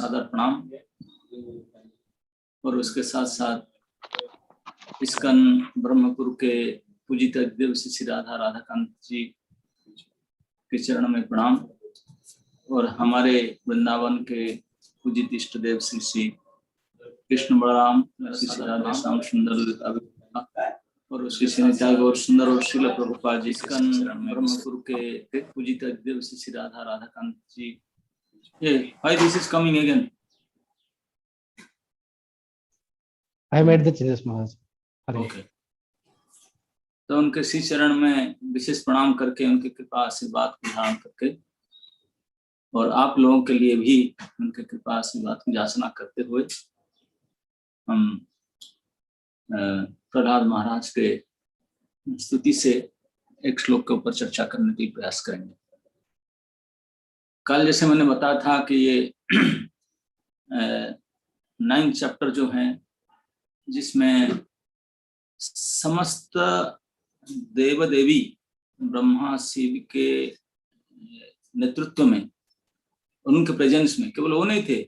सादर प्रणाम। और उसके साथ साथ इस्कन ब्रह्मपुर के पूजित देव श्री राधा राधाकांत जी के चरण में प्रणाम। और हमारे वृंदावन के पूजित इष्ट देव श्री श्री कृष्ण बलराम श्री राधा श्याम सुंदर और उसके निताई गौर सुंदर और श्रील प्रभुपाद जी इस्कन ब्रह्मपुर के पूजित देव श्री राधा राधाकांत जी। Why this is coming again? I made the changes, Maharaj. Okay. तो उनके श्री चरण में विशेष प्रणाम करके उनके कृपा आशीर्वाद को धारण करके और आप लोगों के लिए भी उनके कृपा आशीर्वाद की याचना करते हुए हम प्रहलाद महाराज के स्तुति से एक श्लोक के ऊपर चर्चा करने के प्रयास करेंगे। कल जैसे मैंने बताया था कि ये 9th चैप्टर जो है जिसमें समस्त देव देवी ब्रह्मा शिव के नेतृत्व में उनके प्रेजेंस में केवल वो नहीं थे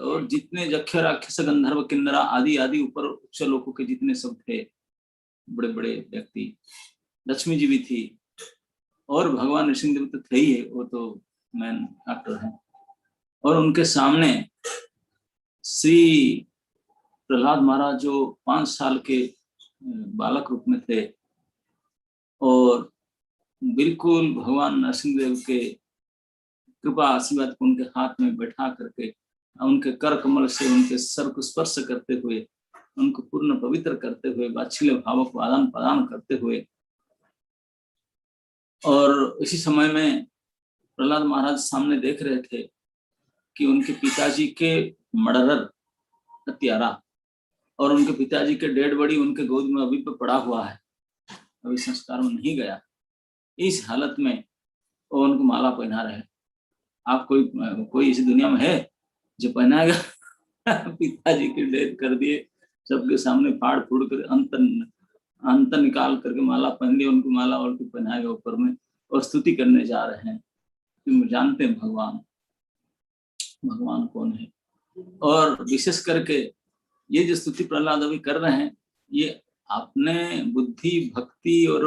और जितने यक्ष राक्षस गंधर्व किन्नरा आदि आदि ऊपर उच्च लोकों के जितने सब थे बड़े बड़े व्यक्ति, लक्ष्मी जी भी थी और भगवान नृसिंहदेव तो थे ही है, वो तो मैन एक्टर है। और उनके सामने श्री प्रहलाद महाराज जो 5 साल के बालक रूप में थे और बिल्कुल भगवान नरसिंहदेव के कृपा आशीर्वाद को उनके हाथ में बैठा करके उनके कर कमल से उनके सर को स्पर्श करते हुए उनको पूर्ण पवित्र करते हुए वात्सल्य भाव को आदान प्रदान करते हुए और इसी समय में प्रहलाद महाराज सामने देख रहे थे कि उनके पिताजी के मर्डरर हत्यारा और उनके पिताजी के डेड बॉडी उनके गोद में अभी पे पड़ा हुआ है, अभी संस्कार में नहीं गया। इस हालत में वो उनको माला पहना रहे। आप कोई इस दुनिया में है जो पहनाएगा? पिताजी के डेथ कर दिए, सबके सामने फाड़ फूड़ कर अंत निकाल करके माला पहन ली, उनको माला और पहनाएगा ऊपर में और स्तुति करने जा रहे हैं। तुम जानते हैं भगवान कौन है। और विशेष करके ये जो स्तुति प्रहलाद अभी कर रहे हैं ये अपने बुद्धि भक्ति और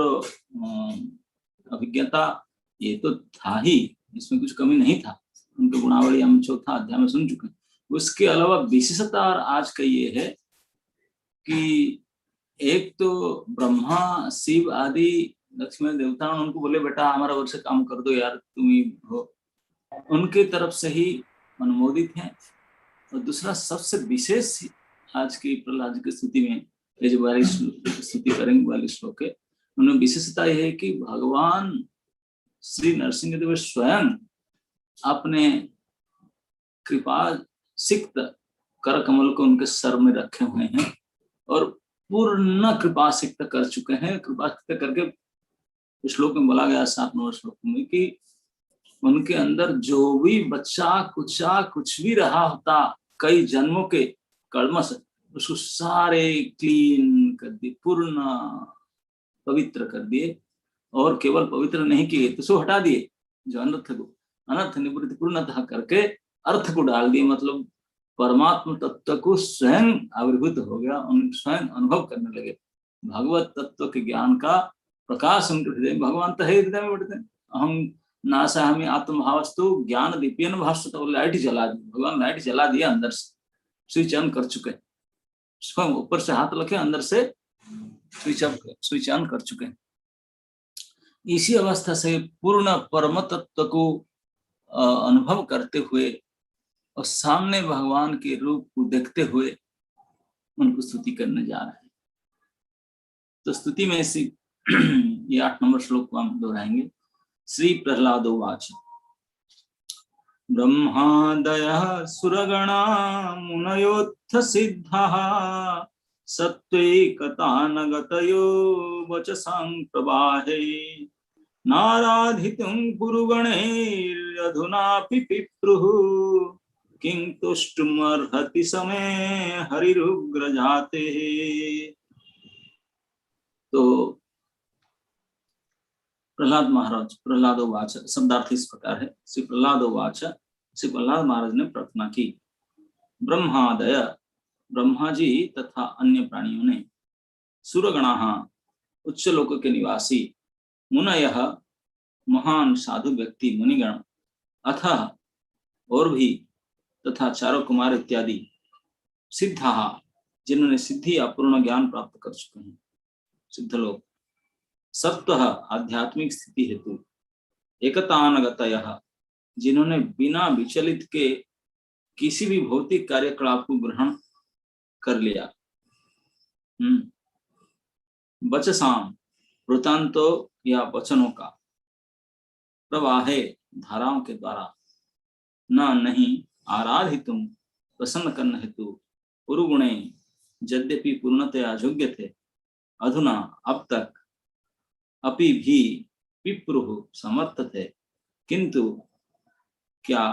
अभिज्ञता ये तो था ही, इसमें कुछ कमी नहीं था। उनके गुणावली हम 4th अध्याय में सुन चुके हैं। उसके अलावा विशेषता और आज का ये है कि एक तो ब्रह्मा शिव आदि लक्ष्मण देवता उनको बोले बेटा हमारा वर्ष काम कर दो यार, तुम ही हो, उनके तरफ से ही अनुमोदित हैं। और दूसरा सबसे विशेष आज की प्रहलाद की स्तुति में ये जो वाली स्तुति करेंगे वाली श्लोक है उनमें विशेषता यह है कि भगवान श्री नरसिंहदेव स्वयं अपने कृपा सिक्त कर कमल को उनके सर में रखे हुए हैं और पूर्ण कृपा सिक्त कर चुके हैं। कृपा सिक्त करके श्लोक में बोला गया 7 नंबर श्लोक में कि उनके अंदर जो भी बच्चा कुचा कुछ भी रहा होता कई जन्मों के कर्मश उसको सारे क्लीन कर दिए, पूर्ण पवित्र कर दिए। और केवल पवित्र नहीं किए तो सो हटा दिए, जो अनर्थ निवृत्ति पूर्णतः करके अर्थ को डाल दिए, मतलब परमात्मा तत्व को स्वयं आविर्भूत हो गया, उन स्वयं अनुभव करने लगे। भगवत तत्व के ज्ञान का प्रकाश उनके हृदय में, भगवान तो है हृदय में बैठते हैं। हम नासा हमें आत्मभावस्तु ज्ञान दीपेन भाष्य, तो लाइट जला दी, भगवान लाइट जला दिया, अंदर से स्विच ऑन कर चुके हैं, स्वयं ऊपर से हाथ रखे अंदर से स्विच ऑन कर चुके हैं। इसी अवस्था से पूर्ण परम तत्व को अनुभव करते हुए और सामने भगवान के रूप को देखते हुए उनको स्तुति करने जा रहे हैं। तो स्तुति में से ये 8 नंबर श्लोक को हम दोहराएंगे। श्री प्रहलादोवाच ब्रह्मादयः सुरगणा मुनयोऽथ सिद्धाः सत्त्वैकतानगतयो वचसां प्रवाहे नाराधितुं पुरुगणैरधुनापि पिप्रुः किं तुष्टुमर्हति समे हरिरुग्रजाते। तो प्रहलाद महाराज प्रहलादोवाच शब्दार्थ इस प्रकार है। श्री प्रहलादोवाच श्री प्रहलाद महाराज ने प्रार्थना की। ब्रह्मादय, ब्रह्मा जी तथा अन्य प्राणियों ने, सुरगणाः, उच्च लोक के निवासी, मुनयः, महान साधु व्यक्ति मुनिगण, अथ और भी, तथा चारों कुमार इत्यादि, सिद्धाः, जिन्होंने सिद्धि अपूर्ण ज्ञान प्राप्त कर चुके हैं, सिद्ध लोग, सत्वः, आध्यात्मिक स्थिति हेतु, एकतानगतयः, जिन्होंने बिना विचलित के किसी भी भौतिक कार्यकलाप को ग्रहण कर लिया, वचसाम, वृतांतों या वचनों का, प्रवाहे, धाराओं के द्वारा, न नहीं, आराधितुम, प्रसन्न करने हेतु, पुरुगुणे, यद्यपि पूर्णतया योग्य थे, अधुना, अब तक, अपि भी, पिप्रुः, समर्थ थे, किंतु क्या,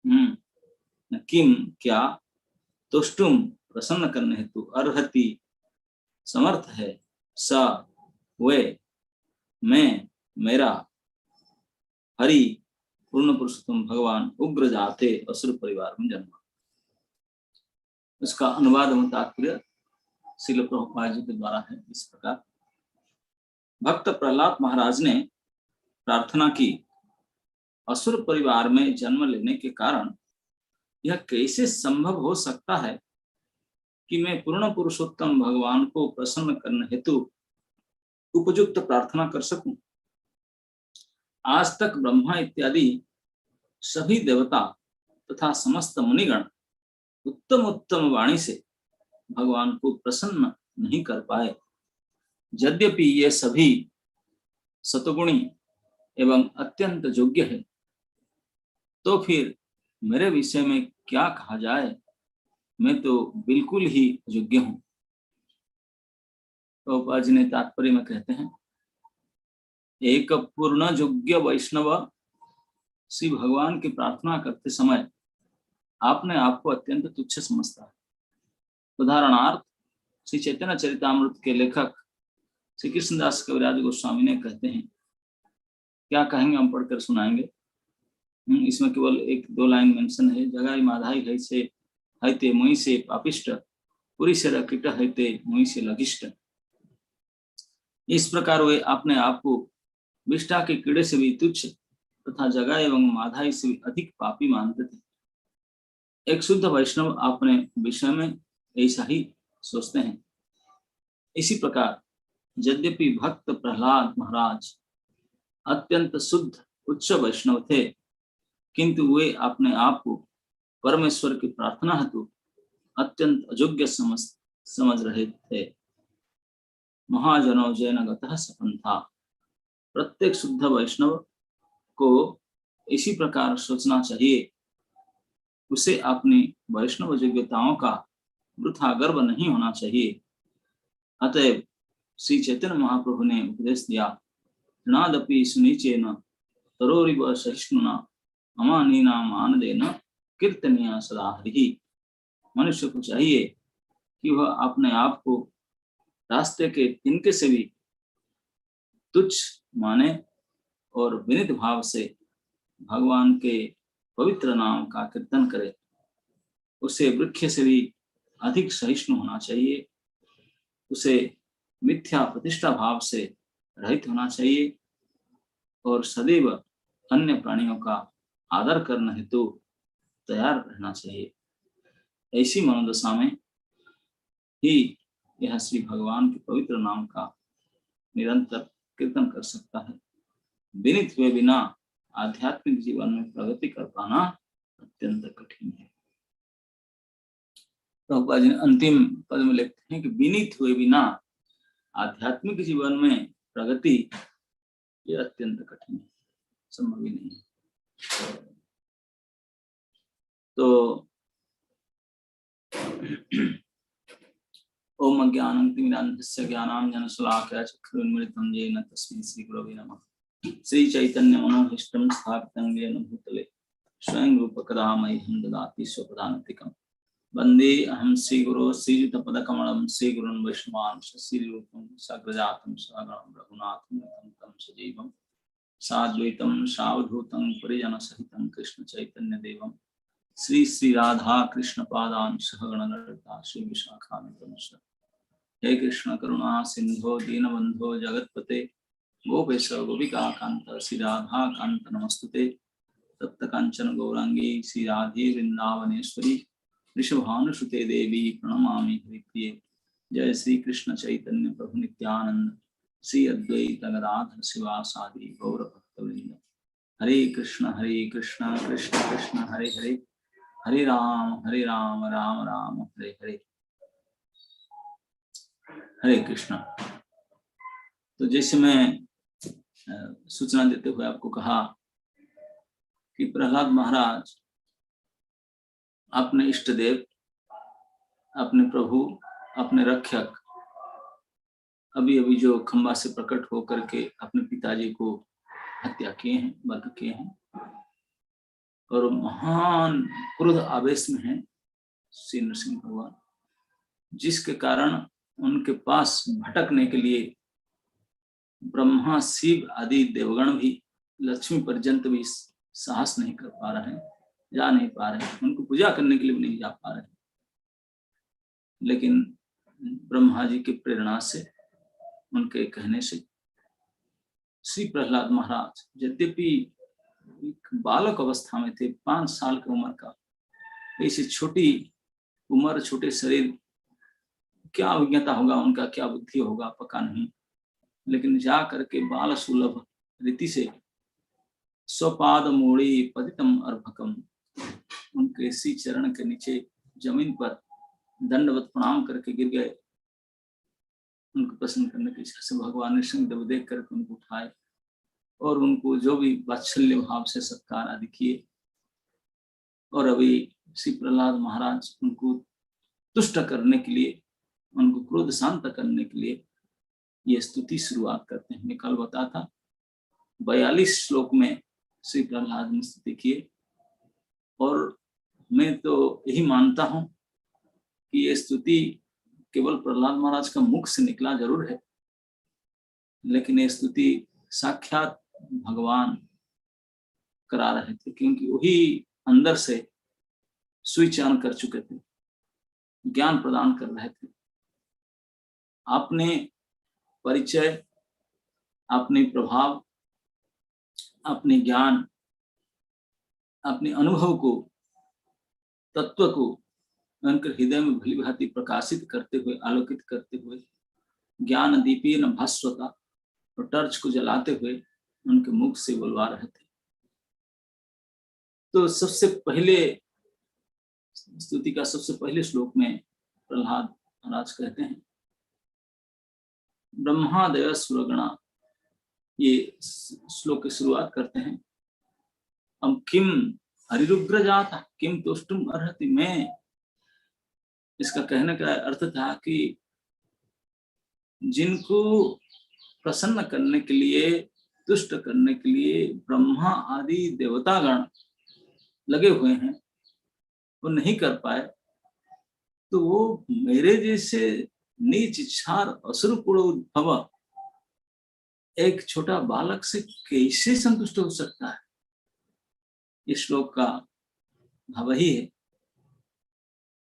किम क्या, तुष्टुम, प्रसन्न करने हेतु, अर्हति, समर्थ है, स, वे, मैं, मेरा, हरि, पूर्ण पुरुषोत्तम भगवान, उग्र जाते असुर परिवार में जन्मा। इसका अनुवाद एवं तात्पर्य श्रील प्रभुपाद जी के द्वारा है इस प्रकार। भक्त प्रहलाद महाराज ने प्रार्थना की, असुर परिवार में जन्म लेने के कारण यह कैसे संभव हो सकता है कि मैं पूर्ण पुरुषोत्तम भगवान को प्रसन्न करने हेतु उपयुक्त प्रार्थना कर सकूं। आज तक ब्रह्मा इत्यादि सभी देवता तथा समस्त मुनिगण उत्तम उत्तम वाणी से भगवान को प्रसन्न नहीं कर पाए। यद्यपि ये सभी सतगुणी एवं अत्यंत योग्य है, तो फिर मेरे विषय में क्या कहा जाए, मैं तो बिल्कुल ही योग्य हूं। प्रभुपाद जी ने तात्पर्य में कहते हैं, एक पूर्ण योग्य वैष्णव श्री भगवान की प्रार्थना करते समय आपने आपको अत्यंत तुच्छ समझता है। उदाहरणार्थ श्री चैतन्य चरितामृत के लेखक श्री कृष्णदास कविराज गोस्वामी ने कहते हैं, क्या कहेंगे हम पढ़कर सुनाएंगे। इसमें केवल एक दो लाइन मेंशन है, जगाई माधाई है से हैते मुई से पापिष्ट, पुरी से रकिट हैते मुई से लघिष्ट। इस प्रकार वे अपने आप को विष्ठा के कीड़े से भी तुच्छ तथा जगा एवं माधाई से भी अधिक पापी मानते थे। एक शुद्ध वैष्णव अपने विषय में ऐसा ही सोचते हैं। इसी प्रकार यद्यपि भक्त प्रहलाद महाराज अत्यंत शुद्ध उच्च वैष्णव थे, किंतु वे अपने आप को परमेश्वर की प्रार्थना हेतु अत्यंत अयोग्य समझ रहे थे। महाजनो जैन गतः सपंथा। प्रत्येक शुद्ध वैष्णव को इसी प्रकार सोचना चाहिए। उसे अपनी वैष्णव योग्यताओं का वृथा गर्व नहीं होना चाहिए। अतएव श्री चैतन्य महाप्रभु ने उपदेश दिया, नादपि सुनीचेन तरोरिव सहिष्णुना अमानीना मानदेन कीर्तनीय सदा हरिः। मनुष्य को चाहिए कि वह अपने आप को रास्ते के तिनके से भी तुच्छ माने और विनीत भाव से भगवान के पवित्र नाम का कीर्तन करे। उसे वृक्ष से भी अधिक सहिष्णु होना चाहिए। उसे मिथ्या प्रतिष्ठा भाव से रहित होना चाहिए और सदैव अन्य प्राणियों का आदर करने हेतु तैयार रहना चाहिए। ऐसी मनोदशा में ही यह श्री भगवान के पवित्र नाम का निरंतर कीर्तन कर सकता है। विनीत हुए बिना आध्यात्मिक जीवन में प्रगति कर पाना अत्यंत कठिन है। प्रभुपाद जी अंतिम पद में लिखते हैं कि विनीत हुए बिना आध्यात्मिक जीवन में प्रगति ये अत्यंत कठिन है, संभव ही नहीं है। तो ओम अज्ञानंतिमिरान्धस्य ज्ञानाञ्जनशलाकया चक्षुरुन्मिलितं येन तस्मै श्रीगुरवे नमः। श्री चैतन्य मनोभीष्टं स्थापितं येन भूतले स्वयं रूप कदा मह्यं ददाति स्वपदान्तिकम्। वन्दे अहं श्रीगुरो श्रीयुतपदकमलं श्रीगुरुन् वैष्णवांश श्रीरूपं साग्रजातं सागरं रघुनाथं तं सजीवम् साद्वैतम सावधूतम परिजन सहितम कृष्ण चैतन्य देवम श्री श्री राधा कृष्ण पादान सहगण ललिता श्री विशाखान्वितं। हे कृष्ण करुणा सिंधो दीनबंधो जगत्पते गोपेश गोपिका कांत श्री राधा कांत नमस्तुते। तप्त कांचन गौरांगी श्री राधे वृंदावनेश्वरी वृषभानुसुते देवी प्रणमामि हरिप्रिये। जय श्री कृष्ण चैतन्य प्रभु नित्यानंद श्री अद्वैत गदाधर शिवासादि गौर भक्तवृंद। हरे कृष्ण कृष्ण कृष्ण हरे हरे, हरे राम राम राम हरे हरे। हरे कृष्ण। तो जैसे मैं सूचना देते हुए आपको कहा कि प्रहलाद महाराज अपने इष्ट देव, अपने प्रभु, अपने रक्षक अभी अभी जो खंबा से प्रकट होकर के अपने पिताजी को हत्या किए हैं, वध किए हैं और महान क्रोध आवेश में हैं श्री नरसिंह भगवान, जिसके कारण उनके पास भटकने के लिए ब्रह्मा शिव आदि देवगण भी, लक्ष्मी पर्यंत भी साहस नहीं कर पा रहे हैं, जा नहीं पा रहे हैं, उनको पूजा करने के लिए भी नहीं जा पा रहे हैं। लेकिन ब्रह्मा जी की प्रेरणा से, उनके कहने से श्री प्रहलाद महाराज यद्यपि एक बालक अवस्था में थे, 5 साल की उम्र का, ऐसी छोटी उम्र, छोटे शरीर, क्या अभिज्ञता होगा उनका, क्या बुद्धि होगा पता नहीं, लेकिन जा करके बाल सुलभ रीति से स्वपाद मोड़ी पतितम अर्भकम, उनके इसी चरण के नीचे जमीन पर दंडवत प्रणाम करके गिर गए। उनको प्रसन्न करने की इच्छा से भगवान ने सिंह देख करके उनको उठाए और उनको जो भी वात्सल्य भाव से सत्कार आदि किए। और अभी श्री प्रहलाद महाराज उनको तुष्ट करने के लिए, उनको क्रोध शांत करने के लिए ये स्तुति शुरुआत करते हैं। मैं कल बताया था 42 श्लोक में श्री प्रहलाद ने स्तुति किए और मैं तो यही मानता हूं कि ये स्तुति केवल प्रहलाद महाराज का मुख से निकला जरूर है, लेकिन ये स्तुति साक्षात भगवान करा रहे थे, क्योंकि वही अंदर से स्विच ऑन कर चुके थे, ज्ञान प्रदान कर रहे थे। आपने परिचय, अपने प्रभाव, अपने ज्ञान, अपने अनुभव को, तत्व को उनके हृदय में भली भांति प्रकाशित करते हुए, आलोकित करते हुए, ज्ञान दीपीन भास्वता और टर्च को जलाते हुए उनके मुख से बुलवा रहे थे। तो सबसे पहले स्तुति का सबसे पहले श्लोक में प्रहलाद महाराज कहते हैं, ब्रह्मादय सुरगणा, ये श्लोक की शुरुआत करते हैं, हम किम हरिरुग्र जाता किम तुष्टुम अर्हति, मैं, इसका कहने का अर्थ था कि जिनको प्रसन्न करने के लिए, तुष्ट करने के लिए ब्रह्मा आदि देवतागण लगे हुए हैं, वो नहीं कर पाए, तो वो मेरे जैसे नीच छार असुरकुल उद्भव एक छोटा बालक से कैसे संतुष्ट हो सकता है। इस श्लोक का भाव ही है।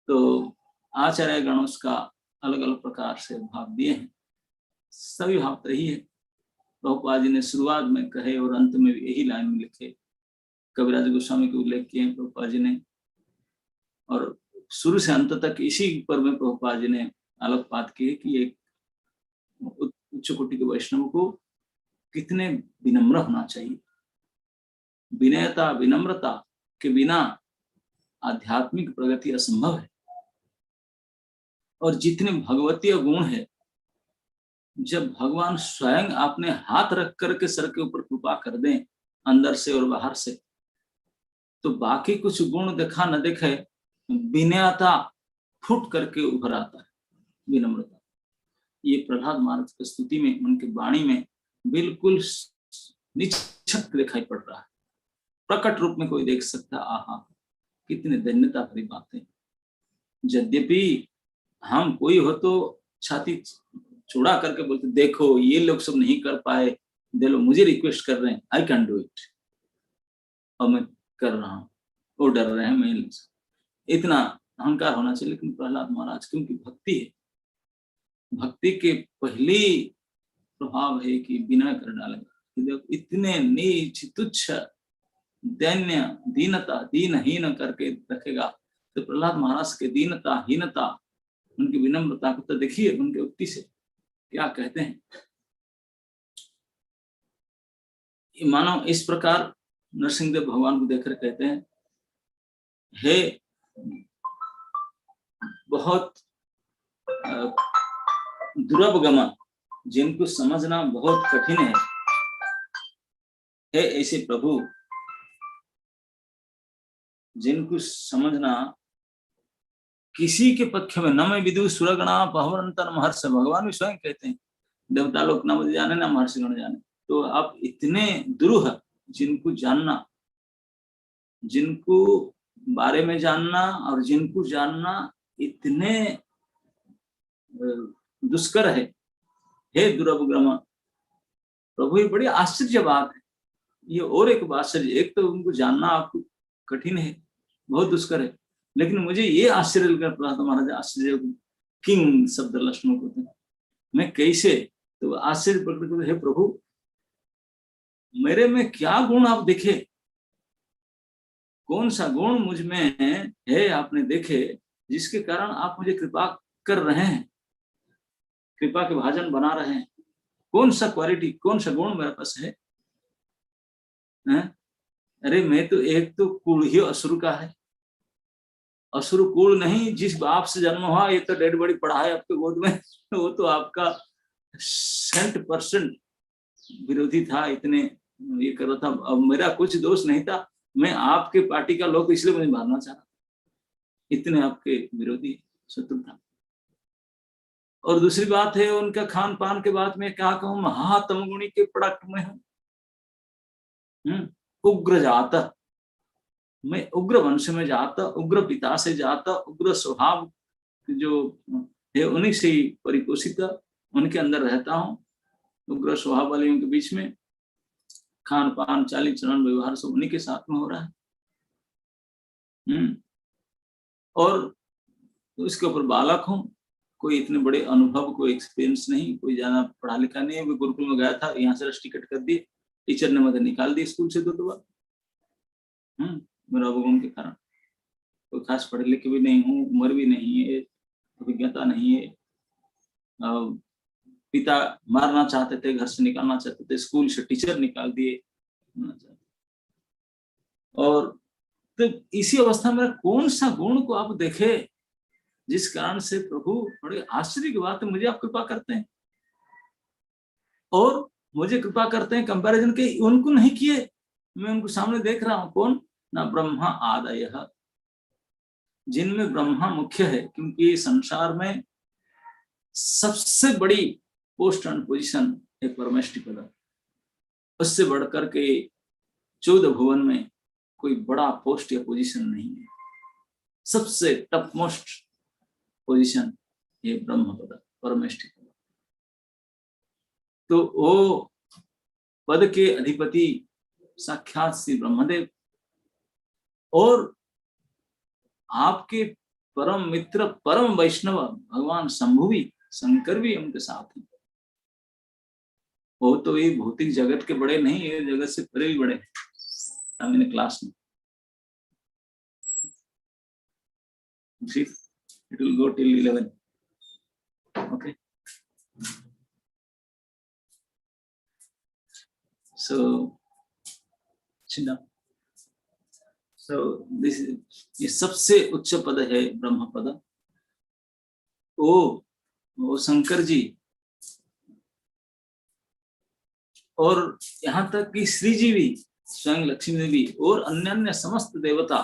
तो आचार्य गण उसका अलग अलग प्रकार से भाव दिए हैं, सभी भाव तो यही है। प्रभुपाद जी ने शुरुआत में कहे और अंत में यही लाइन में लिखे, कविराज गोस्वामी के उल्लेख किए प्रभुपाद जी ने, और शुरू से अंत तक इसी पर में प्रभुपाद जी ने आलोकपात किए कि एक उच्च कोटि के वैष्णव को कितने विनम्र होना चाहिए। विनयता, विनम्रता के बिना आध्यात्मिक प्रगति असंभव है। और जितने भगवतीय गुण है, जब भगवान स्वयं आपने हाथ रख करके सर के ऊपर कृपा कर दें अंदर से और बाहर से, तो बाकी कुछ गुण देखा न देखे, विनयता फुट करके उभर आता है, विनम्रता। ये प्रहलाद महाराज की स्तुति में, उनकी वाणी में बिल्कुल निश्चित दिखाई पड़ रहा है। प्रकट रूप में कोई देख सकता, आहा कितनी धन्यता भरी बातें। यद्यपि हम कोई हो तो छाती चौड़ा करके बोलते, देखो ये लोग सब नहीं कर पाए, दे लो, मुझे रिक्वेस्ट कर रहे हैं, आई कैन डू इट, और मैं कर रहा हूँ, वो डर रहे हैं मैं नहीं सकता। इतना अहंकार होना चाहिए। लेकिन प्रहलाद महाराज क्योंकि भक्ति है, भक्ति के पहली प्रभाव है कि विनय कर डालेगा। इतने नीच तुच्छ दैन्य दीनता दीनहीन करके रखेगा, तो प्रहलाद महाराज के दीनता हीनता, उनकी विनम्रता को तो देखिए, उनके उक्ति से क्या कहते हैं। मानो इस प्रकार नरसिंहदेव भगवान को देखकर कहते हैं, हे बहुत दुर्गम, जिनको समझना बहुत कठिन है, हे ऐसे प्रभु जिनको समझना किसी के पक्ष में, न मैं विदु सुरगणा पहवरंतर महर्ष, भगवान भी स्वयं कहते हैं, देवता लोग न मुझे जाने ना महर्षि गण जाने। तो आप इतने दुरूह जिनको जानना, जिनको बारे में जानना और जिनको जानना इतने दुष्कर है, हे दुर्गम प्रभु, ये बड़ी आश्चर्य बात है। ये और एक आश्चर्य, एक तो उनको जानना आपको कठिन है, बहुत दुष्कर है, लेकिन मुझे ये आश्चर्य लगा, प्रहलाद महाराज आश्चर्य किंग शब्द लक्षणों को मैं कैसे, तो आश्चर्य प्रकट करते, हे प्रभु मेरे में क्या गुण आप देखे, कौन सा गुण मुझ में है आपने देखे, जिसके कारण आप मुझे कृपा कर रहे हैं, कृपा के भाजन बना रहे हैं। कौन सा क्वालिटी, कौन सा गुण मेरे पास है? अरे मैं तो एक तो कुल ही असुर का है, असुर कुल नहीं, जिस बाप से जन्म हुआ ये तो डेड बॉडी पड़ा है आपके गोद में, वो तो आपका 100% विरोधी था, इतने ये कर रहा था। अब मेरा कुछ दोष नहीं था, मैं आपके पार्टी का लोग, इसलिए मुझे मारना चाहा, इतने आपके विरोधी शत्रु था। और दूसरी बात है उनका खान पान के बाद में क्या कहूं, महातम गुणी के प्रोडक्ट में हूं, उग्र जाता, मैं उग्र वंश में जाता, उग्र पिता से जाता, उग्र स्वभाव जो है उन्हीं से ही परिपोषित, उनके अंदर रहता हूं, उग्र स्वभाव वाले उनके बीच में, खान पान चाली चलन व्यवहार सब उन्हीं के साथ में हो रहा है। और उसके ऊपर बालक हूं, कोई इतने बड़े अनुभव, कोई एक्सपीरियंस नहीं, कोई ज्यादा पढ़ा लिखा नहीं है। मैं गुरुकुल में गया था, यहाँ से रस टिकट कर दिए, टीचर ने मुझे निकाल दी स्कूल से 2 बार, मेरा अवगुण के कारण। कोई खास पढ़े लिखे भी नहीं हूँ, उम्र भी नहीं है, अभिज्ञता नहीं है। पिता मारना चाहते थे, घर से निकालना चाहते थे, स्कूल से टीचर निकाल दिए। और तो इसी अवस्था में कौन सा गुण को आप देखे जिस कारण से प्रभु, बड़े आश्चर्य की बात है, मुझे आप कृपा करते हैं, और मुझे कृपा करते हैं कंपैरिजन के उनको नहीं किए, मैं उनको सामने देख रहा हूं, कौन ना ब्रह्मा आदय, जिनमें ब्रह्मा मुख्य है, क्योंकि संसार में सबसे बड़ी पोस्ट एंड पोजीशन है परमेष्टि पद, उससे बढ़कर के 14 भुवन में कोई बड़ा पोस्ट या पोजीशन नहीं है। सबसे टॉप मोस्ट पोजीशन ये ब्रह्म पद, परमेष्टि पद। तो वो पद के अधिपति साक्षात श्री ब्रह्मदेव, और आपके परम मित्र परम वैष्णव भगवान शंभु भी, शंकर भी उनके साथ हैं। वो तो ये भौतिक जगत के बड़े नहीं, ये जगत से परे भी बड़े हैं। मैंने क्लास में it will go till 11. Okay, so so this is, ये सबसे उच्च पद है ब्रह्म पद। वो शंकर जी, और यहाँ तक कि श्री जी भी, स्वयं लक्ष्मी देवी और अन्य समस्त देवता,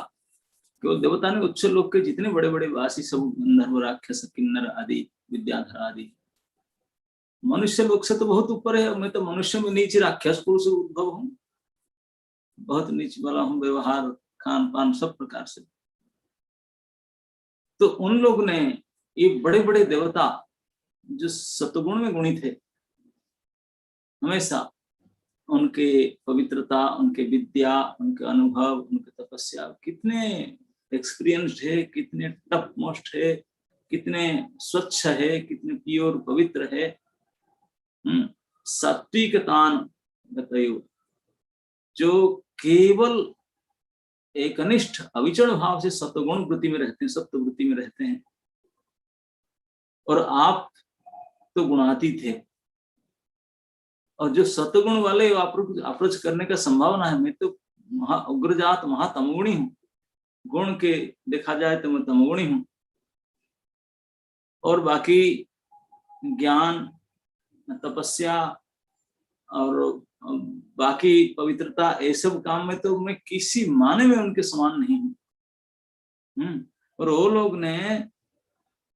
केवल देवता ने, उच्च लोक के जितने बड़े बड़े वासी सब, गंधर्व राक्षस किन्नर आदि विद्याधर आदि, मनुष्य लोक से तो बहुत ऊपर है। मैं तो मनुष्य में नीचे राक्षस कुल से उद्भव हूँ, बहुत नीचे वाला हूँ, व्यवहार खान पान सब प्रकार से। तो उन लोग ने, ये बड़े बड़े देवता जो सतगुण में गुणी थे, हमेशा उनके पवित्रता, उनके विद्या, उनके अनुभव, उनके तपस्या कितने एक्सपीरियंस्ड है, कितने टफ मोस्ट है, कितने स्वच्छ है, कितने प्योर पवित्र है। सात्विकतान बताइए, जो केवल एकनिष्ठ अविचल भाव से सत्वगुण वृत्ति में रहते हैं, सत्व वृत्ति में रहते हैं। और आप तो गुणातीत थे, और जो सत्वगुण वाले अप्रोच करने का संभावना है। मैं तो महा उग्रजात महातमोगुणी हूँ, गुण के देखा जाए तो मैं तमोगुणी हूँ, और बाकी ज्ञान, तपस्या और बाकी पवित्रता, ये सब काम में तो मैं किसी माने में उनके समान नहीं हूँ। और वो लोग ने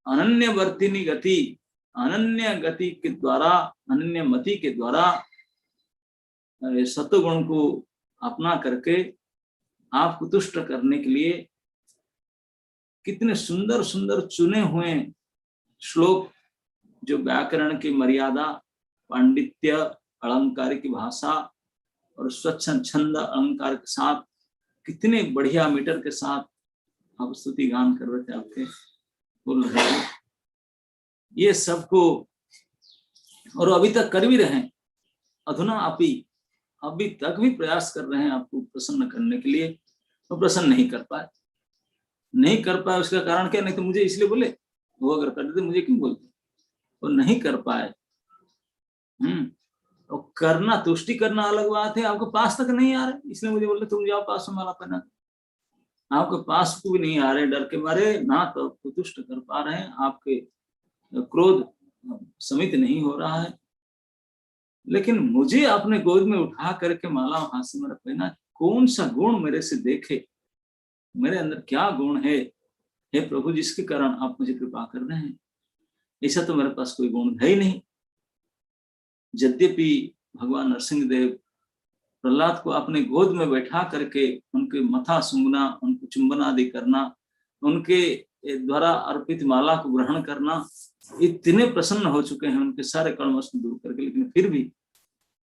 अनन्य वर्तिनी गति, अनन्य गति के द्वारा, अनन्य मति के द्वारा सत्वगुण को अपना करके आपको तुष्ट करने के लिए कितने सुंदर सुंदर चुने हुए श्लोक, जो व्याकरण की मर्यादा, पांडित्य, अलंकार की भाषा और स्वच्छ छंद अलंकार के साथ, कितने बढ़िया मीटर के साथ आप स्तुति गान कर रहे थे, आपके बोल रहे हैं। ये सबको, और अभी तक कर भी रहे, अधुना अभी तक भी प्रयास कर रहे हैं आपको प्रसन्न करने के लिए, तो प्रसन्न नहीं कर पाए। उसका कारण क्या? नहीं तो मुझे इसलिए बोले, वो अगर कर देते मुझे क्यों बोलते? वो नहीं कर पाए। और करना, तुष्टि करना अलग बात है, आपके पास तक नहीं आ रहे, इसलिए मुझे बोलते तुम जाओ पास में माला पहना। आपके पास को भी नहीं आ रहे, डर के मारे, ना तो आपको तुष्ट कर पा रहे हैं, आपके क्रोध समित नहीं हो रहा है। लेकिन मुझे अपने गोद में उठा करके माला हाथ से मेरा पहना, कौन सा गुण मेरे से देखे, मेरे अंदर क्या गुण है, हे प्रभु, जिसके कारण आप मुझे कृपा कर रहे हैं। ऐसा तो मेरे पास कोई गुण है ही नहीं। यद्यपि भगवान नरसिंह देव प्रहलाद को अपने गोद में बैठा करके उनके मथा सूंघना, उनको चुंबन आदि करना, उनके द्वारा अर्पित माला को ग्रहण करना, इतने प्रसन्न हो चुके हैं उनके सारे कर्मश दूर करके, लेकिन फिर भी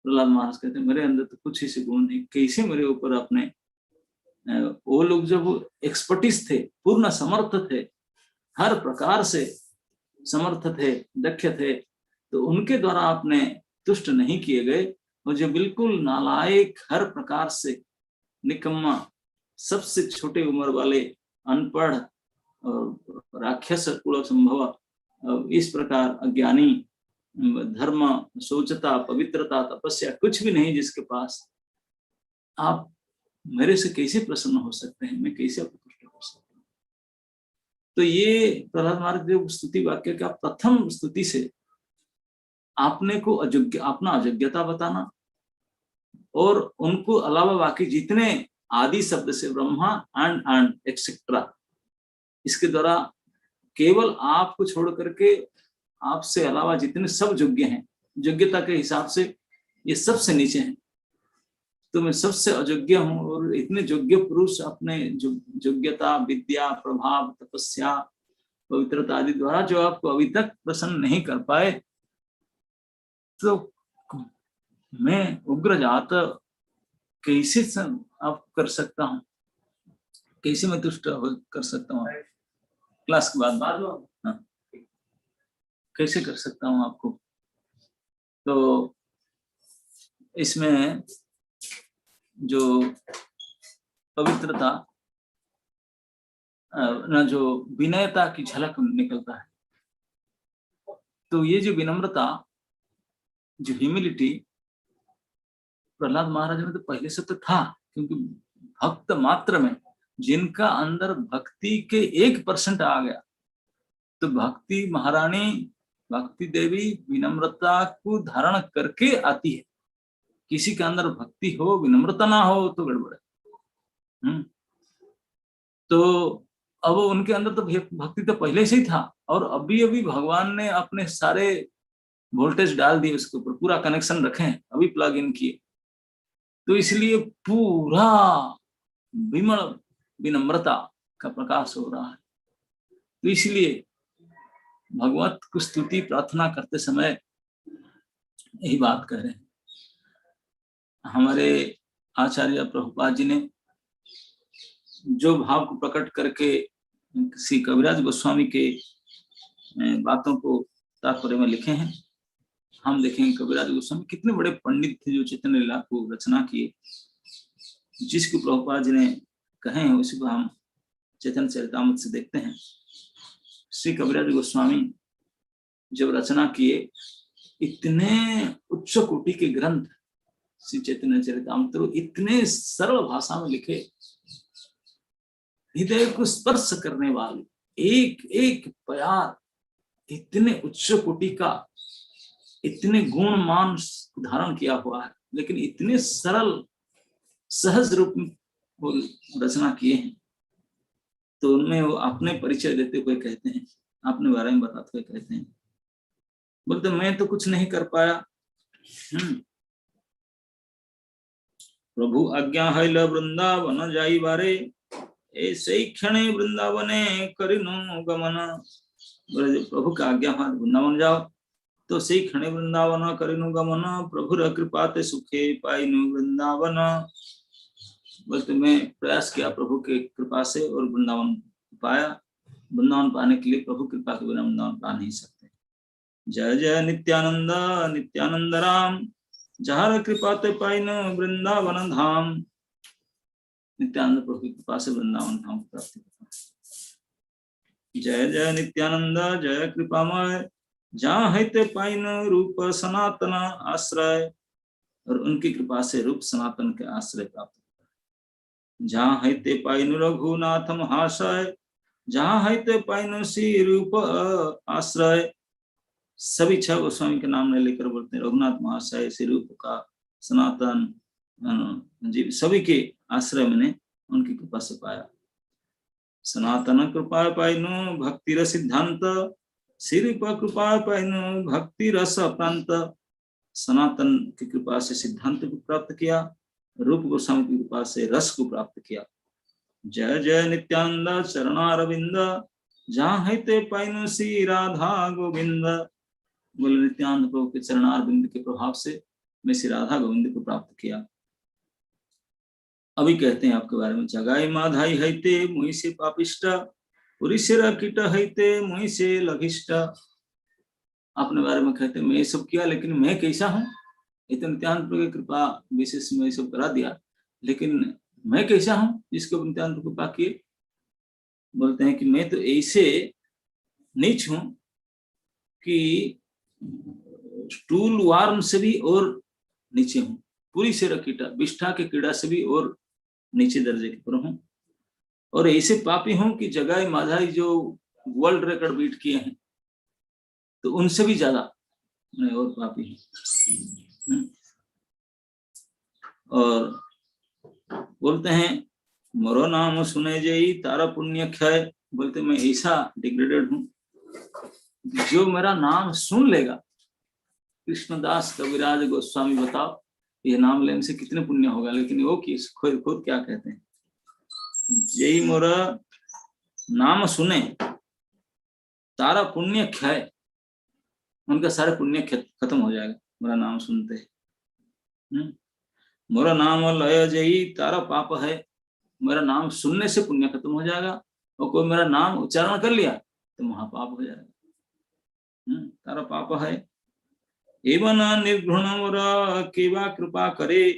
प्रहलाद महाराज कहते हैं मेरे अंदर तो कुछ ऐसे गुण नहीं, कैसे मेरे ऊपर अपने, वो लोग जब एक्सपर्टिस थे, पूर्ण समर्थ थे, हर प्रकार से समर्थ थे, दक्ष थे, तो उनके द्वारा आपने तुष्ट नहीं किए गए। और जो बिल्कुल नालायक, हर प्रकार से निकम्मा, सबसे छोटे उम्र वाले, अनपढ़ और राक्षस कुल संभव, इस प्रकार अज्ञानी, धर्म, सोचता, पवित्रता, तपस्या कुछ भी नहीं जिसके पास, आप मेरे से कैसे प्रसन्न हो सकते हैं? मैं कैसे आपको तुष्ट हो सकता हूँ? तो ये प्रहलाद महाराज देव स्तुति वाक्य का प्रथम स्तुति से आपने को अयोग्य, अपना अयोग्यता बताना, और उनको अलावा बाकी जितने आदि शब्द से ब्रह्मा एंड एक्सेट्रा, इसके द्वारा केवल आपको छोड़ करके आपसे अलावा जितने सब योग्य हैं, योग्यता के हिसाब से ये सबसे नीचे हैं, तो मैं सबसे अयोग्य हूँ। और इतने योग्य पुरुष अपने योग्यता, विद्या, प्रभाव, तपस्या, पवित्रता आदि द्वारा जो आपको अभी तक प्रसन्न नहीं कर पाए, तो मैं उग्र जात कैसे आप कर सकता हूँ, कैसे मैं तुष्ट कर सकता हूँ? क्लास के बाद हाँ, कैसे कर सकता हूँ आपको? तो इसमें जो पवित्रता न, जो विनयता की झलक निकलता है, तो ये जो विनम्रता, जो ह्यूमिलिटी, प्रहलाद महाराज में तो पहले से तो था, क्योंकि भक्त मात्र में जिनका अंदर भक्ति के 1% आ गया, तो भक्ति महारानी, भक्ति देवी विनम्रता को धारण करके आती है। किसी के अंदर भक्ति हो, विनम्रता ना हो तो गड़बड़ है। तो अब उनके अंदर तो भक्ति तो पहले से ही था, और अभी अभी भगवान ने अपने सारे वोल्टेज डाल दिए उसके ऊपर, पूरा कनेक्शन रखे हैं, अभी प्लग इन किए, तो इसलिए पूरा विमल विनम्रता का प्रकाश हो रहा है। तो इसलिए भगवत को स्तुति प्रार्थना करते समय यही बात कह रहे हैं। हमारे आचार्य प्रभुपाद जी ने जो भाव को प्रकट करके श्री कविराज गोस्वामी के बातों को तात्पर्य में लिखे हैं। हम देखेंगे कविराज गोस्वामी कितने बड़े पंडित थे जो चैतन्य लीला को रचना किए। जिसको प्रभुपाद जी ने कहे हैं उसी को हम चैतन्य चरितामृत से देखते हैं। श्री कविराज गोस्वामी जब रचना किए, इतने उच्च कोटि के ग्रंथ श्री चैतन्य चरितामृत इतने सरल भाषा में लिखे, हृदय को स्पर्श करने वाले एक एक प्यार इतने उच्च कोटि का, इतने गुण मान धारण किया हुआ है, लेकिन इतने सरल सहज रूप में वो रचना किए हैं। तो उनमें वो अपने परिचय देते हुए कहते हैं, अपने बारे में बताते हुए कहते हैं, बोलते मैं तो कुछ नहीं कर पाया, प्रभु आज्ञा है ल वृंदावन जाई बारे, ऐसे ही क्षणे वृंदावने करिनो गमन। बोले जब प्रभु का आज्ञा है वृंदावन जाओ, तो सही क्षणे वृंदावन करिनो गमन, प्रभु कृपाते सुखे पाइनु वृंदावन। बोलते मैं प्रयास किया प्रभु के कृपा से और वृंदावन पाया। वृंदावन पाने के लिए प्रभु कृपा के बिना वृंदावन पा नहीं सकते। जय जय नित्यानंद नित्यानंद राम, जहाँ कृपाते पाइनु वृंदावन धाम। नित्यानंद प्रभु की कृपा से वृंदावन धाम प्राप्त होता है। जय जय नित्यानंद जय कृपामय, जहाँ है पाइन रूप सनातन आश्रय, और उनकी कृपा से रूप सनातन के आश्रय प्राप्त होता है। जहाँ है पाइन रघुनाथ महाशय, जहाँ है पाइन श्री रूप आश्रय। सभी छह गोस्वामी के नाम ने लेकर बोलते हैं रघुनाथ महाशय, श्री रूप का, सनातन जी, सभी के आश्रय मैंने उनकी कृपा से पाया। सनातन कृपा पाइनो भक्ति रस सिद्धांत, श्री रूप कृपा पाइनो भक्ति रस प्रांत। सनातन की कृपा से सिद्धांत को प्राप्त किया, रूप गोस्वामी की कृपा से रस को प्राप्त किया। जय जय नित्यानंद चरणारविंद, जहाँ है पाइनो श्री राधा गोविंद। बोले नित्यानंद प्रभु के चरणारविंद के प्रभाव से मैं श्री राधा गोविंद को प्राप्त किया। अभी कहते हैं आपके बारे में, जगाई माधाई हैते मुहि से पापिष्ट, पुरिशेरा कीट हैते मुहि से लघिष्ट। अपने बारे में कहते हैं मैं ये सब किया, लेकिन मैं कैसा हूँ? ये तो नित्यानंद प्रभु की कृपा विशेष में ये सब करा दिया, लेकिन मैं कैसा हूँ जिसको नित्यानंद कृपा किए? बोलते हैं कि मैं तो ऐसे नीच हूं कि स्टूल वार्म से भी और नीचे हूं, पूरी से कीटा, विष्ठा के कीड़ा से भी और नीचे दर्जे के पर हूं, और ऐसे पापी हूं कि जगाई माधाई जो वर्ल्ड रिकॉर्ड बीट किए हैं तो उनसे भी ज्यादा मैं और पापी हूं। और बोलते हैं मोरो नाम सुने जई तारा पुण्य क्षय। बोलते मैं ऐसा डिग्रेडेड हूं, जो मेरा नाम सुन लेगा। कृष्णदास कविराज गोस्वामी बताओ ये नाम लेने से कितने पुण्य होगा, लेकिन वो खुद खुद क्या कहते हैं, यही मोरा नाम सुने तारा पुण्य क्षय, उनका सारे पुण्य खत्म हो जाएगा मेरा नाम सुनते हैं। मोरा नाम लय जई तारा पाप है, मेरा नाम सुनने से पुण्य खत्म हो जाएगा, और कोई मेरा नाम उच्चारण कर लिया तो महापाप हो जाएगा। तारा पाप है। एवं निर्घृण मोरा केवा कृपा करे,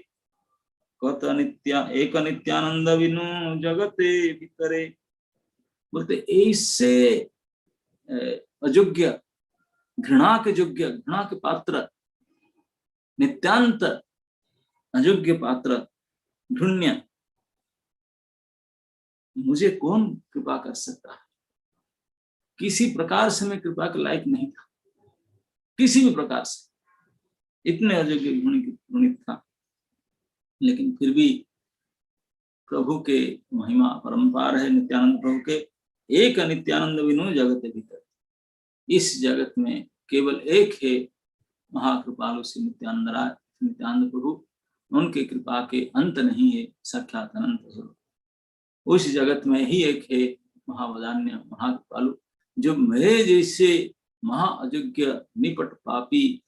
कत नित्या एक नित्यानंद विनु जगते भीतरे। बोलते ऐसे अयोग्य, घृणा के योग्य, घृणा के पात्र, नित्यांत अयोग्य पात्र, घृण्य, मुझे कौन कृपा कर सकता है? किसी प्रकार से मैं कृपा के लायक नहीं था, किसी भी प्रकार से, इतने अयोग्य गुणित था। लेकिन फिर भी प्रभु के महिमा परम्पार है, नित्यानंद प्रभु के। एक नित्यानंद विनु जगत भीतर, इस जगत में केवल एक है महाकृपालु श्री नित्यानंद राय, नित्यानंद प्रभु। उनके कृपा के अंत नहीं है, साक्षात अनंत स्वरूप। उस जगत में ही एक है महावदान्य महाकृपालु, जो मेरे जैसे महाअयोग्य निपट पापी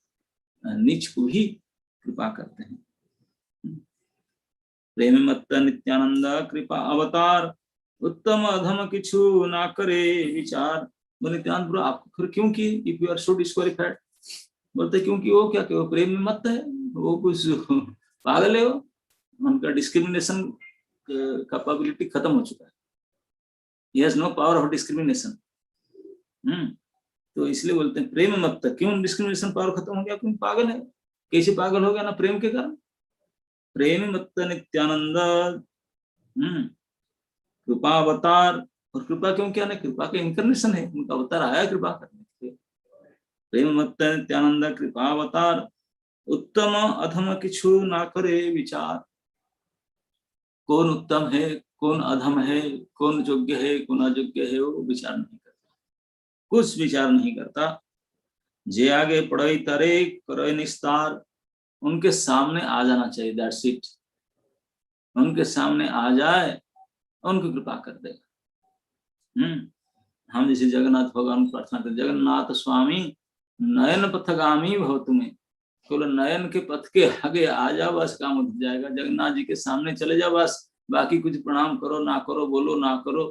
नीच को भी कृपा करते हैं। प्रेम मत्त नित्यानंद कृपा अवतार, उत्तम अधम किछु ना करे विचार। बोले नित्यानंद प्रभु आपको फिर क्यों की, if you are so disqualified? बोलते क्योंकि वो क्या, वो प्रेम में मत है, वो कुछ पागल है, वो उनका डिस्क्रिमिनेशन कैपेबिलिटी खत्म हो चुका है। He has no power of discrimination. तो इसलिए बोलते हैं प्रेम मत, क्यों डिस्क्रिमिनेशन पावर खत्म हो गया? क्यों पागल है? कैसे पागल हो गया? ना प्रेम के कारण। प्रेम मत नित्यानंद कृपा अवतार, और कृपा क्यों किया? ना कृपा का इंcarnation है, उनका अवतार आया कृपा करने के लिए। प्रेम मत नित्यानंद कृपा अवतार, उत्तम अधम किछु ना करे विचार। कौन उत्तम है, कौन अधम है, कौन योग्य है, कौन अयोग्य है, वो विचार नहीं करता, कुछ विचार नहीं करता। जे आगे पढ़ई तरे करे निस्तार, उनके सामने आ जाना चाहिए, दैट्स इट। उनके सामने आ जाए, उनको कृपा कर देगा। हम जैसे जगन्नाथ भगवान प्रार्थना करते, जगन्नाथ स्वामी नयन पथगामी भव तुम्हें, केवल नयन के पथ के आगे आ जाओ, बस काम हो जाएगा। जगन्नाथ जी के सामने चले जाओ, बस बाकी कुछ प्रणाम करो ना करो, बोलो ना करो,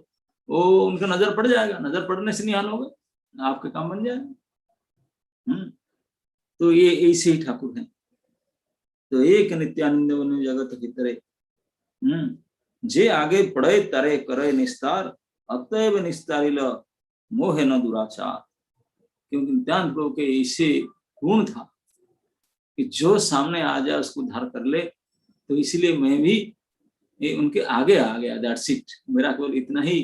वो उनका नजर पड़ जाएगा। नजर पड़ने से निहाल होगा, आपके काम बन जाएगा। तो ये ऐसे ही ठाकुर हैं। तो एक नित्यानंद बने जगत भीतरे, जे आगे पढ़े तरे करे निस्तार, अतएव निस्तारिल मोहे न दुराचार। क्योंकि नित्यानंद प्रभु के ऐसे गुण था कि जो सामने आ जाए उसको उद्धार कर ले। तो इसलिए मैं भी उनके आगे आ गया, दैट्स इट। मेरा केवल इतना ही